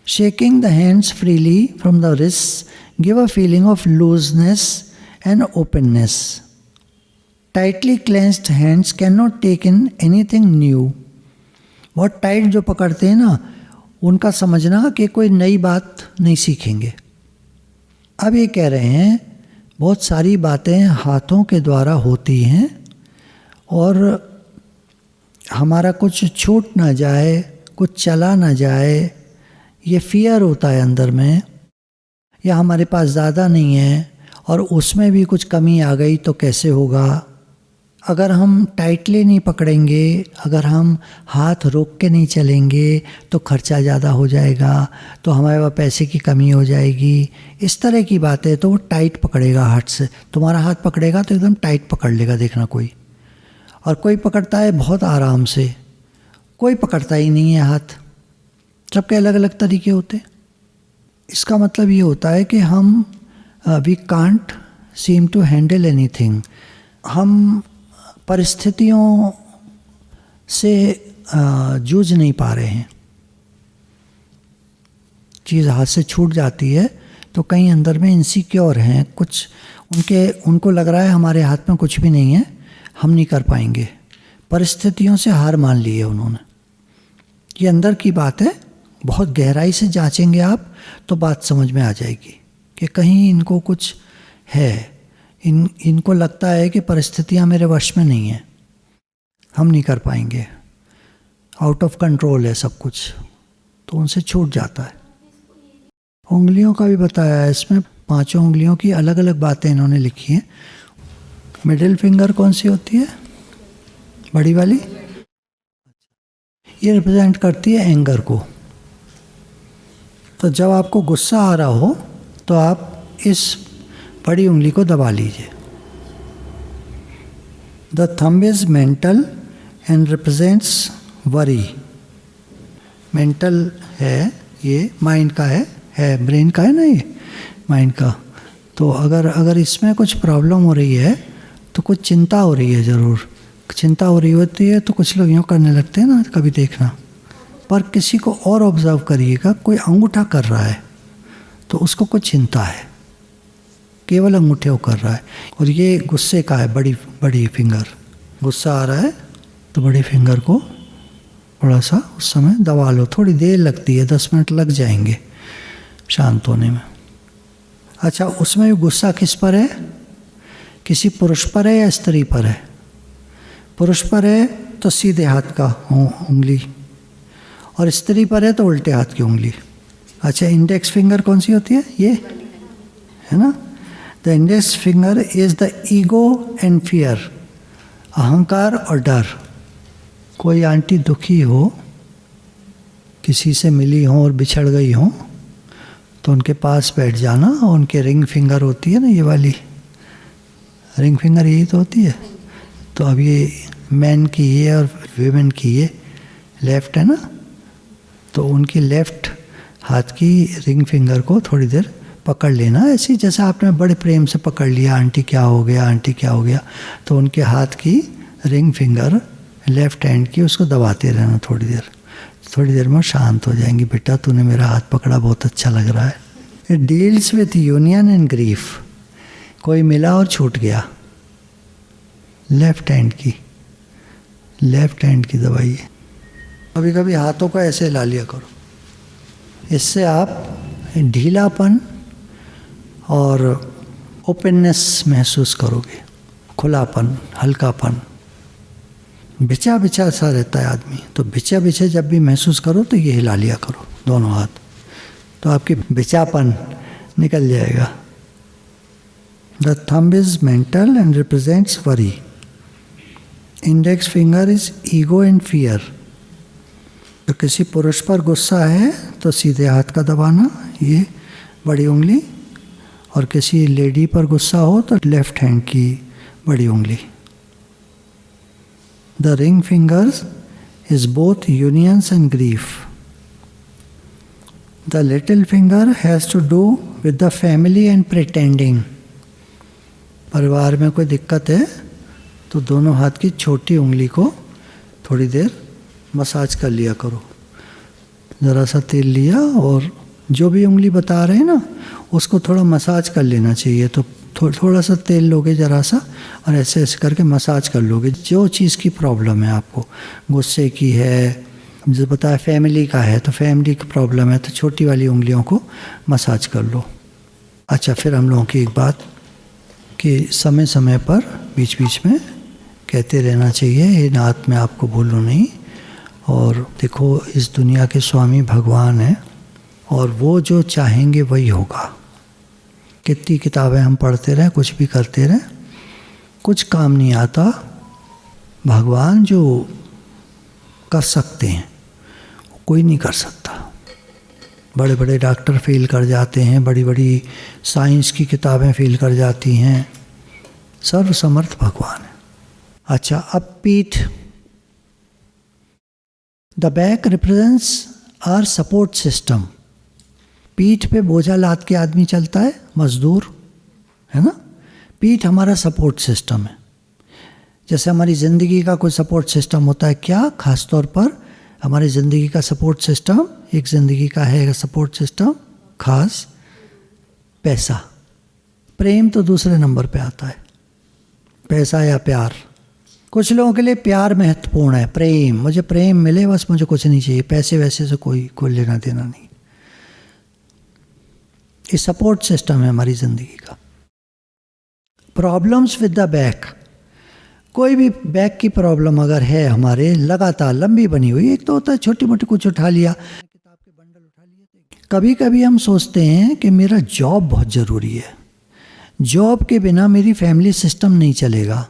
Shaking the hands freely from the wrist give a feeling of looseness and openness. Tightly clenched hands can not take in anything new. बहुत टाइट जो पकड़ते हैं ना, उनका समझना कि कोई नई बात नहीं सीखेंगे. अब ये कह रहे हैं बहुत सारी बातें हाथों के द्वारा होती हैं और हमारा कुछ छूट ना जाए, कुछ चला ना जाए, ये फियर होता है अंदर में. या हमारे पास ज़्यादा नहीं है और उसमें भी कुछ कमी आ गई तो कैसे होगा. अगर हम टाइटली नहीं पकड़ेंगे, अगर हम हाथ रोक के नहीं चलेंगे तो खर्चा ज़्यादा हो जाएगा, तो हमारे पास पैसे की कमी हो जाएगी. इस तरह की बातें. तो वो टाइट पकड़ेगा हाथ से. तुम्हारा हाथ पकड़ेगा तो एकदम टाइट पकड़ लेगा, देखना कोई. और कोई पकड़ता है बहुत आराम से, कोई पकड़ता ही नहीं है हाथ. सबके अलग अलग तरीके होते. इसका मतलब ये होता है कि हम we can't seem to handle anything, हम परिस्थितियों से जूझ नहीं पा रहे हैं। चीज़ हाथ से छूट जाती है तो कहीं अंदर में इनसिक्योर हैं, कुछ उनको लग रहा है हमारे हाथ में कुछ भी नहीं है, हम नहीं कर पाएंगे। परिस्थितियों से हार मान ली है उन्होंने। ये अंदर की बात है, बहुत गहराई से जांचेंगे आप तो बात समझ में आ जाएगी कि कहीं इनको कुछ है, इनको लगता है कि परिस्थितियां मेरे वश में नहीं है, हम नहीं कर पाएंगे, आउट ऑफ कंट्रोल है सब कुछ, तो उनसे छूट जाता है। उंगलियों का भी बताया है इसमें, 5 उंगलियों की अलग अलग बातें इन्होंने लिखी हैं। मिडिल फिंगर कौन सी होती है? बड़ी वाली। ये रिप्रेजेंट करती है एंगर को। तो जब आपको गुस्सा आ रहा हो तो आप इस बड़ी उंगली को दबा लीजिए। The thumb is mental and represents worry. Mental है, ये माइंड का है ब्रेन का है ना, ये माइंड का। तो अगर इसमें कुछ प्रॉब्लम हो रही है तो कुछ चिंता हो रही है, ज़रूर चिंता हो रही होती है, तो कुछ लोग यूँ करने लगते हैं ना, कभी देखना। पर किसी को और ऑब्जर्व करिएगा, कोई अंगूठा कर रहा है तो उसको कुछ चिंता है, केवल अंगूठे को कर रहा है। और ये गुस्से का है, बड़ी फिंगर। गुस्सा आ रहा है तो बड़ी फिंगर को थोड़ा सा उस समय दबा लो। थोड़ी देर लगती है, 10 मिनट लग जाएंगे शांत होने में। अच्छा, उसमें भी गुस्सा किस पर है? किसी पुरुष पर है या स्त्री पर है? पुरुष पर है तो सीधे हाथ का उंगली, और स्त्री पर है तो उल्टे हाथ की उंगली। अच्छा, इंडेक्स फिंगर कौन सी होती है? ये है ना। The index finger is the ego and fear, अहंकार और डर। कोई आंटी दुखी हो, किसी से मिली हो और बिछड़ गई हो, तो उनके पास बैठ जाना, और उनके रिंग फिंगर होती है ना, ये वाली रिंग फिंगर यही तो होती है। तो अब ये मैन की ये और वीमेन की ये लेफ्ट है ना, तो उनकी लेफ्ट हाथ की रिंग फिंगर को थोड़ी देर पकड़ लेना, ऐसे जैसे आपने बड़े प्रेम से पकड़ लिया, आंटी क्या हो गया, आंटी क्या हो गया। तो उनके हाथ की रिंग फिंगर लेफ्ट हैंड की उसको दबाते रहना थोड़ी देर में शांत हो जाएंगी। बेटा तूने मेरा हाथ पकड़ा, बहुत अच्छा लग रहा है। It deals with union and grief. कोई मिला और छूट गया, लेफ्ट हैंड की दबाइए। कभी कभी हाथों को ऐसे हिला लिया करो, इससे आप ढीलापन और ओपननेस महसूस करोगे, खुलापन, हल्कापन। बिछा सा रहता है आदमी, तो बिछा जब भी महसूस करो तो ये हिला लिया करो दोनों हाथ, तो आपकी बिछापन निकल जाएगा। The thumb is mental and represents worry. Index finger is ego and fear. तो किसी पुरुष पर गुस्सा है तो सीधे हाथ का दबाना, ये बड़ी उंगली, और किसी लेडी पर गुस्सा हो तो लेफ्ट हैंड की बड़ी उंगली। The ring fingers is both unions and grief. The little finger has to do with the family and pretending. परिवार में कोई दिक्कत है तो दोनों हाथ की छोटी उंगली को थोड़ी देर मसाज कर लिया करो। ज़रा सा तेल लिया और जो भी उंगली बता रहे हैं ना उसको थोड़ा मसाज कर लेना चाहिए। तो थोड़ा सा तेल लोगे ज़रा सा और ऐसे करके मसाज कर लोगे। जो चीज़ की प्रॉब्लम है आपको, गुस्से की है, जो बताया फैमिली का है तो फैमिली की प्रॉब्लम है, तो छोटी वाली उंगलियों को मसाज कर लो। अच्छा, फिर हम लोगों की एक बात कि समय समय पर बीच बीच में कहते रहना चाहिए, इन हाथ में आपको भूलो नहीं। और देखो, इस दुनिया के स्वामी भगवान हैं और वो जो चाहेंगे वही होगा। कितनी किताबें हम पढ़ते रहें, कुछ भी करते रहें, कुछ काम नहीं आता। भगवान जो कर सकते हैं वो कोई नहीं कर सकता। बड़े बड़े डॉक्टर फेल कर जाते हैं, बड़ी बड़ी साइंस की किताबें फेल कर जाती हैं, सर्वसमर्थ भगवान है। अच्छा, अब पीठ। The back represents our support system. पीठ पे बोझा लाद के आदमी चलता है, मजदूर, है ना। पीठ हमारा सपोर्ट सिस्टम है। जैसे हमारी ज़िंदगी का कोई सपोर्ट सिस्टम होता है, क्या खास तौर पर हमारी ज़िंदगी का सपोर्ट सिस्टम, एक ज़िंदगी का है सपोर्ट सिस्टम खास, पैसा। प्रेम तो दूसरे नंबर पे आता है, पैसा या प्यार। कुछ लोगों के लिए प्यार महत्वपूर्ण है, प्रेम, मुझे प्रेम मिले बस, मुझे कुछ नहीं चाहिए, पैसे वैसे से कोई लेना देना नहीं। ये सपोर्ट सिस्टम है हमारी ज़िंदगी का। प्रॉब्लम्स विद द बैक, कोई भी बैक की प्रॉब्लम अगर है हमारे, लगातार लंबी बनी हुई, एक तो होता है छोटी मोटी कुछ उठा लिया, किताब के बंडल उठा लिए। कभी कभी हम सोचते हैं कि मेरा जॉब बहुत ज़रूरी है, जॉब के बिना मेरी फैमिली सिस्टम नहीं चलेगा,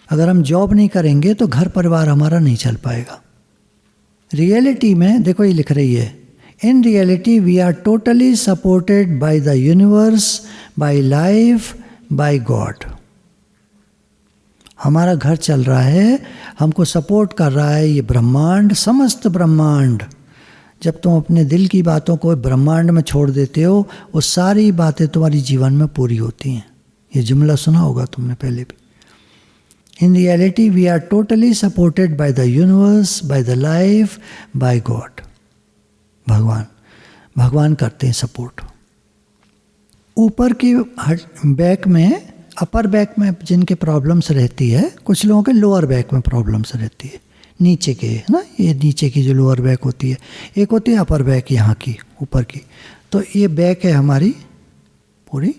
अगर हम जॉब नहीं करेंगे तो घर परिवार हमारा नहीं चल पाएगा। रियलिटी में देखो ये लिख रही है, in reality we are totally supported by the universe, by life, by God. हमारा घर चल रहा है, हमको सपोर्ट कर रहा है ये ब्रह्मांड, समस्त ब्रह्मांड। जब तुम अपने दिल की बातों को ब्रह्मांड में छोड़ देते हो, वो सारी बातें तुम्हारी जीवन में पूरी होती हैं। ये जुमला सुना होगा तुमने पहले भी। In reality we are totally supported by the universe, by the life, by God. भगवान करते हैं सपोर्ट। ऊपर की बैक में, अपर बैक में जिनके प्रॉब्लम्स रहती है, कुछ लोगों के लोअर बैक में प्रॉब्लम्स रहती है, नीचे के, है ना, ये नीचे की जो लोअर बैक होती है, एक होती है अपर बैक यहाँ की, ऊपर की। तो ये बैक है हमारी पूरी,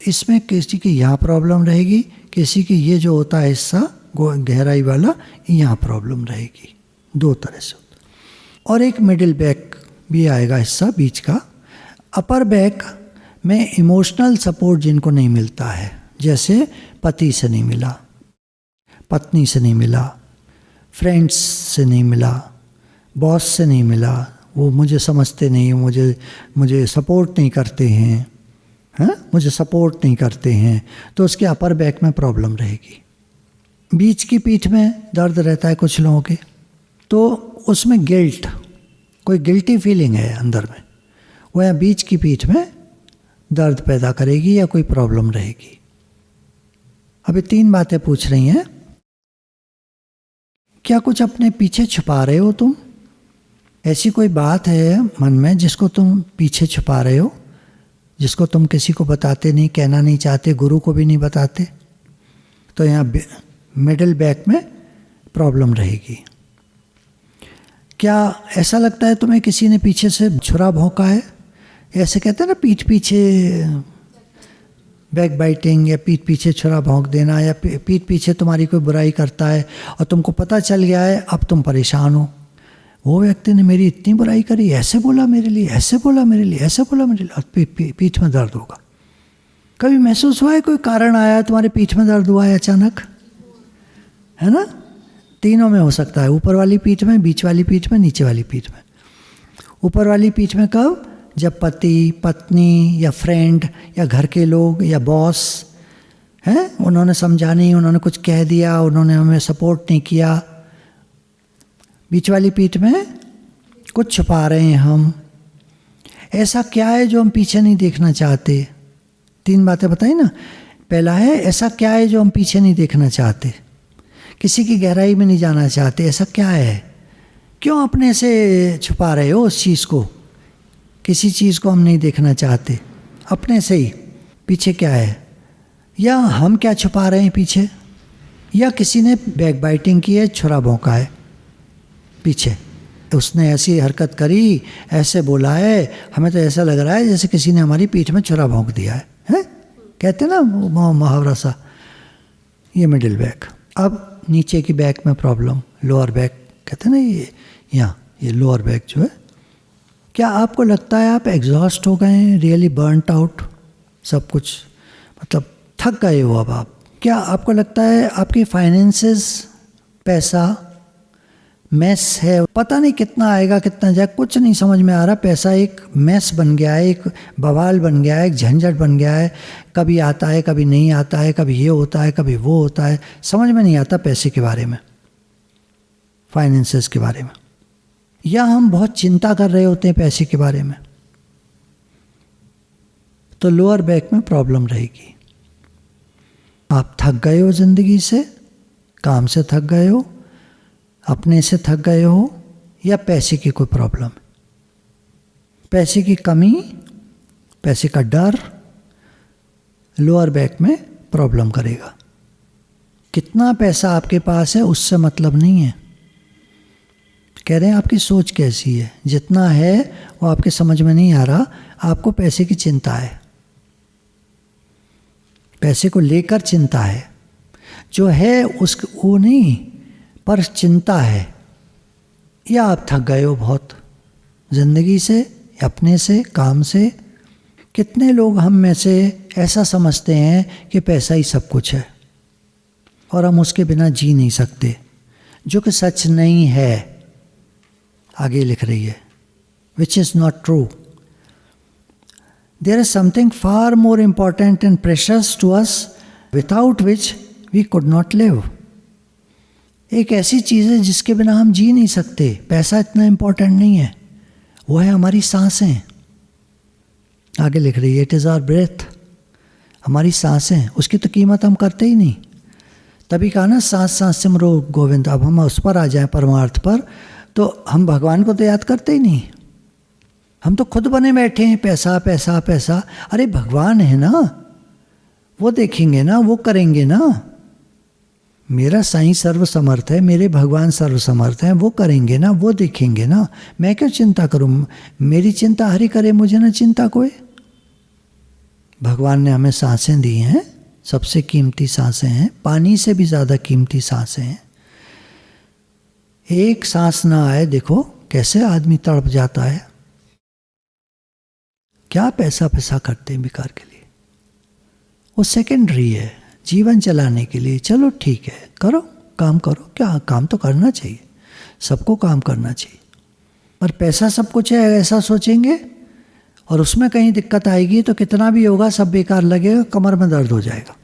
इसमें किसी की यहाँ प्रॉब्लम रहेगी, किसी की ये जो होता है हिस्सा गहराई वाला, यहाँ प्रॉब्लम रहेगी, दो तरह से। और एक मिडिल बैक भी आएगा हिस्सा बीच का। अपर बैक में इमोशनल सपोर्ट जिनको नहीं मिलता है, जैसे पति से नहीं मिला, पत्नी से नहीं मिला, फ्रेंड्स से नहीं मिला, बॉस से नहीं मिला, वो मुझे समझते नहीं, मुझे सपोर्ट नहीं करते हैं, मुझे सपोर्ट नहीं करते हैं, तो उसके अपर बैक में प्रॉब्लम रहेगी। बीच की पीठ में दर्द रहता है कुछ लोगों के, तो उसमें गिल्ट, कोई गिल्टी फीलिंग है अंदर में, वो यहाँ बीच की पीठ में दर्द पैदा करेगी या कोई प्रॉब्लम रहेगी। अभी 3 बातें पूछ रही हैं। क्या कुछ अपने पीछे छुपा रहे हो तुम? ऐसी कोई बात है मन में जिसको तुम पीछे छुपा रहे हो, जिसको तुम किसी को बताते नहीं, कहना नहीं चाहते, गुरु को भी नहीं बताते, तो यहाँ मिडिल बैक में प्रॉब्लम रहेगी। क्या ऐसा लगता है तुम्हें किसी ने पीछे से छुरा भौंका है? ऐसे कहते हैं ना, पीठ पीछे बैक बाइटिंग, या पीठ पीछे छुरा भौंक देना, या पीठ पीछे तुम्हारी कोई बुराई करता है और तुमको पता चल गया है, अब तुम परेशान हो, वो व्यक्ति ने मेरी इतनी बुराई करी, ऐसे बोला मेरे लिए, ऐसे बोला मेरे लिए, ऐसे बोला मेरे लिए, और पीठ में दर्द होगा। कभी महसूस हुआ है कोई कारण आया तुम्हारे पीठ में दर्द हुआ है अचानक, है ना? तीनों में हो सकता है, ऊपर वाली पीठ में, बीच वाली पीठ में, नीचे वाली पीठ में। ऊपर वाली पीठ में कब? जब पति, पत्नी या फ्रेंड या घर के लोग या बॉस हैं, उन्होंने समझा नहीं, उन्होंने कुछ कह दिया, उन्होंने हमें सपोर्ट नहीं किया। बीच वाली पीठ में कुछ छुपा रहे हैं हम, ऐसा क्या है जो हम पीछे नहीं देखना चाहते? 3 बातें बताई ना। पहला है, ऐसा क्या है जो हम पीछे नहीं देखना चाहते, किसी की गहराई में नहीं जाना चाहते, ऐसा क्या है? क्यों अपने से छुपा रहे हो उस चीज़ को? किसी चीज़ को हम नहीं देखना चाहते अपने से ही, पीछे क्या है? या हम क्या छुपा रहे हैं पीछे? या किसी ने बैक बाइटिंग की है, छुरा भौंका है पीछे, उसने ऐसी हरकत करी, ऐसे बोला है, हमें तो ऐसा लग रहा है जैसे किसी ने हमारी पीठ में छुरा भौंक दिया है? कहते हैं ना मुहावरा सा। ये मिडिल बैक। अब नीचे की बैक में प्रॉब्लम, लोअर बैक कहते हैं ना, ये यहाँ ये लोअर बैक जो है। क्या आपको लगता है आप एग्जॉस्ट हो गए हैं, रियली बर्नट आउट, सब कुछ मतलब थक गए हो अब आप? क्या आपको लगता है आपकी फाइनेंसेस, पैसा मैस है, पता नहीं कितना आएगा कितना जाए, कुछ नहीं समझ में आ रहा, पैसा एक मैस बन गया है, एक बवाल बन गया है, एक झंझट बन गया है, कभी आता है कभी नहीं आता है, कभी ये होता है कभी वो होता है, समझ में नहीं आता पैसे के बारे में, फाइनेंसेस के बारे में। या हम बहुत चिंता कर रहे होते हैं पैसे के बारे में, तो लोअर बैक में प्रॉब्लम रहेगी। आप थक गए हो ज़िंदगी से, काम से थक गए हो, अपने से थक गए हो, या पैसे की कोई प्रॉब्लम, पैसे की कमी, पैसे का डर लोअर बैक में प्रॉब्लम करेगा। कितना पैसा आपके पास है उससे मतलब नहीं है, कह रहे हैं आपकी सोच कैसी है। जितना है वो आपके समझ में नहीं आ रहा, आपको पैसे की चिंता है, पैसे को लेकर चिंता है, जो है उस वो नहीं पर चिंता है। या आप थक गए हो बहुत ज़िंदगी से, अपने से, काम से। कितने लोग हम में से ऐसा समझते हैं कि पैसा ही सब कुछ है और हम उसके बिना जी नहीं सकते, जो कि सच नहीं है। आगे लिख रही है, which is not true. There is something far more important and precious to us without which we could not live. एक ऐसी चीज़ है जिसके बिना हम जी नहीं सकते। पैसा इतना इम्पॉर्टेंट नहीं है, वो है हमारी सांसें। आगे लिख रही है, इट इज़ आवर ब्रेथ, हमारी सांसें, उसकी तो कीमत हम करते ही नहीं। तभी कहा ना, सांस सांस सिमरो गोविंद। अब हम उस पर आ जाएं परमार्थ पर, तो हम भगवान को तो याद करते ही नहीं। हम तो खुद बने बैठे हैं, पैसा पैसा पैसा। अरे भगवान है ना, वो देखेंगे ना, वो करेंगे ना। मेरा साईं सर्वसमर्थ है, मेरे भगवान सर्वसमर्थ हैं, वो करेंगे ना, वो देखेंगे ना। मैं क्यों चिंता करूं? मेरी चिंता हरि करे, मुझे ना चिंता कोई। भगवान ने हमें सांसें दी हैं, सबसे कीमती सांसें हैं, पानी से भी ज़्यादा कीमती सांसें हैं। एक सांस ना आए, देखो कैसे आदमी तड़प जाता है। क्या पैसा पैसा करते हैं बेकार के लिए, वो सेकेंडरी है जीवन चलाने के लिए। चलो ठीक है, करो काम करो, क्या काम तो करना चाहिए, सबको काम करना चाहिए। पर पैसा सब कुछ है ऐसा सोचेंगे और उसमें कहीं दिक्कत आएगी तो कितना भी होगा सब बेकार लगेगा, कमर में दर्द हो जाएगा।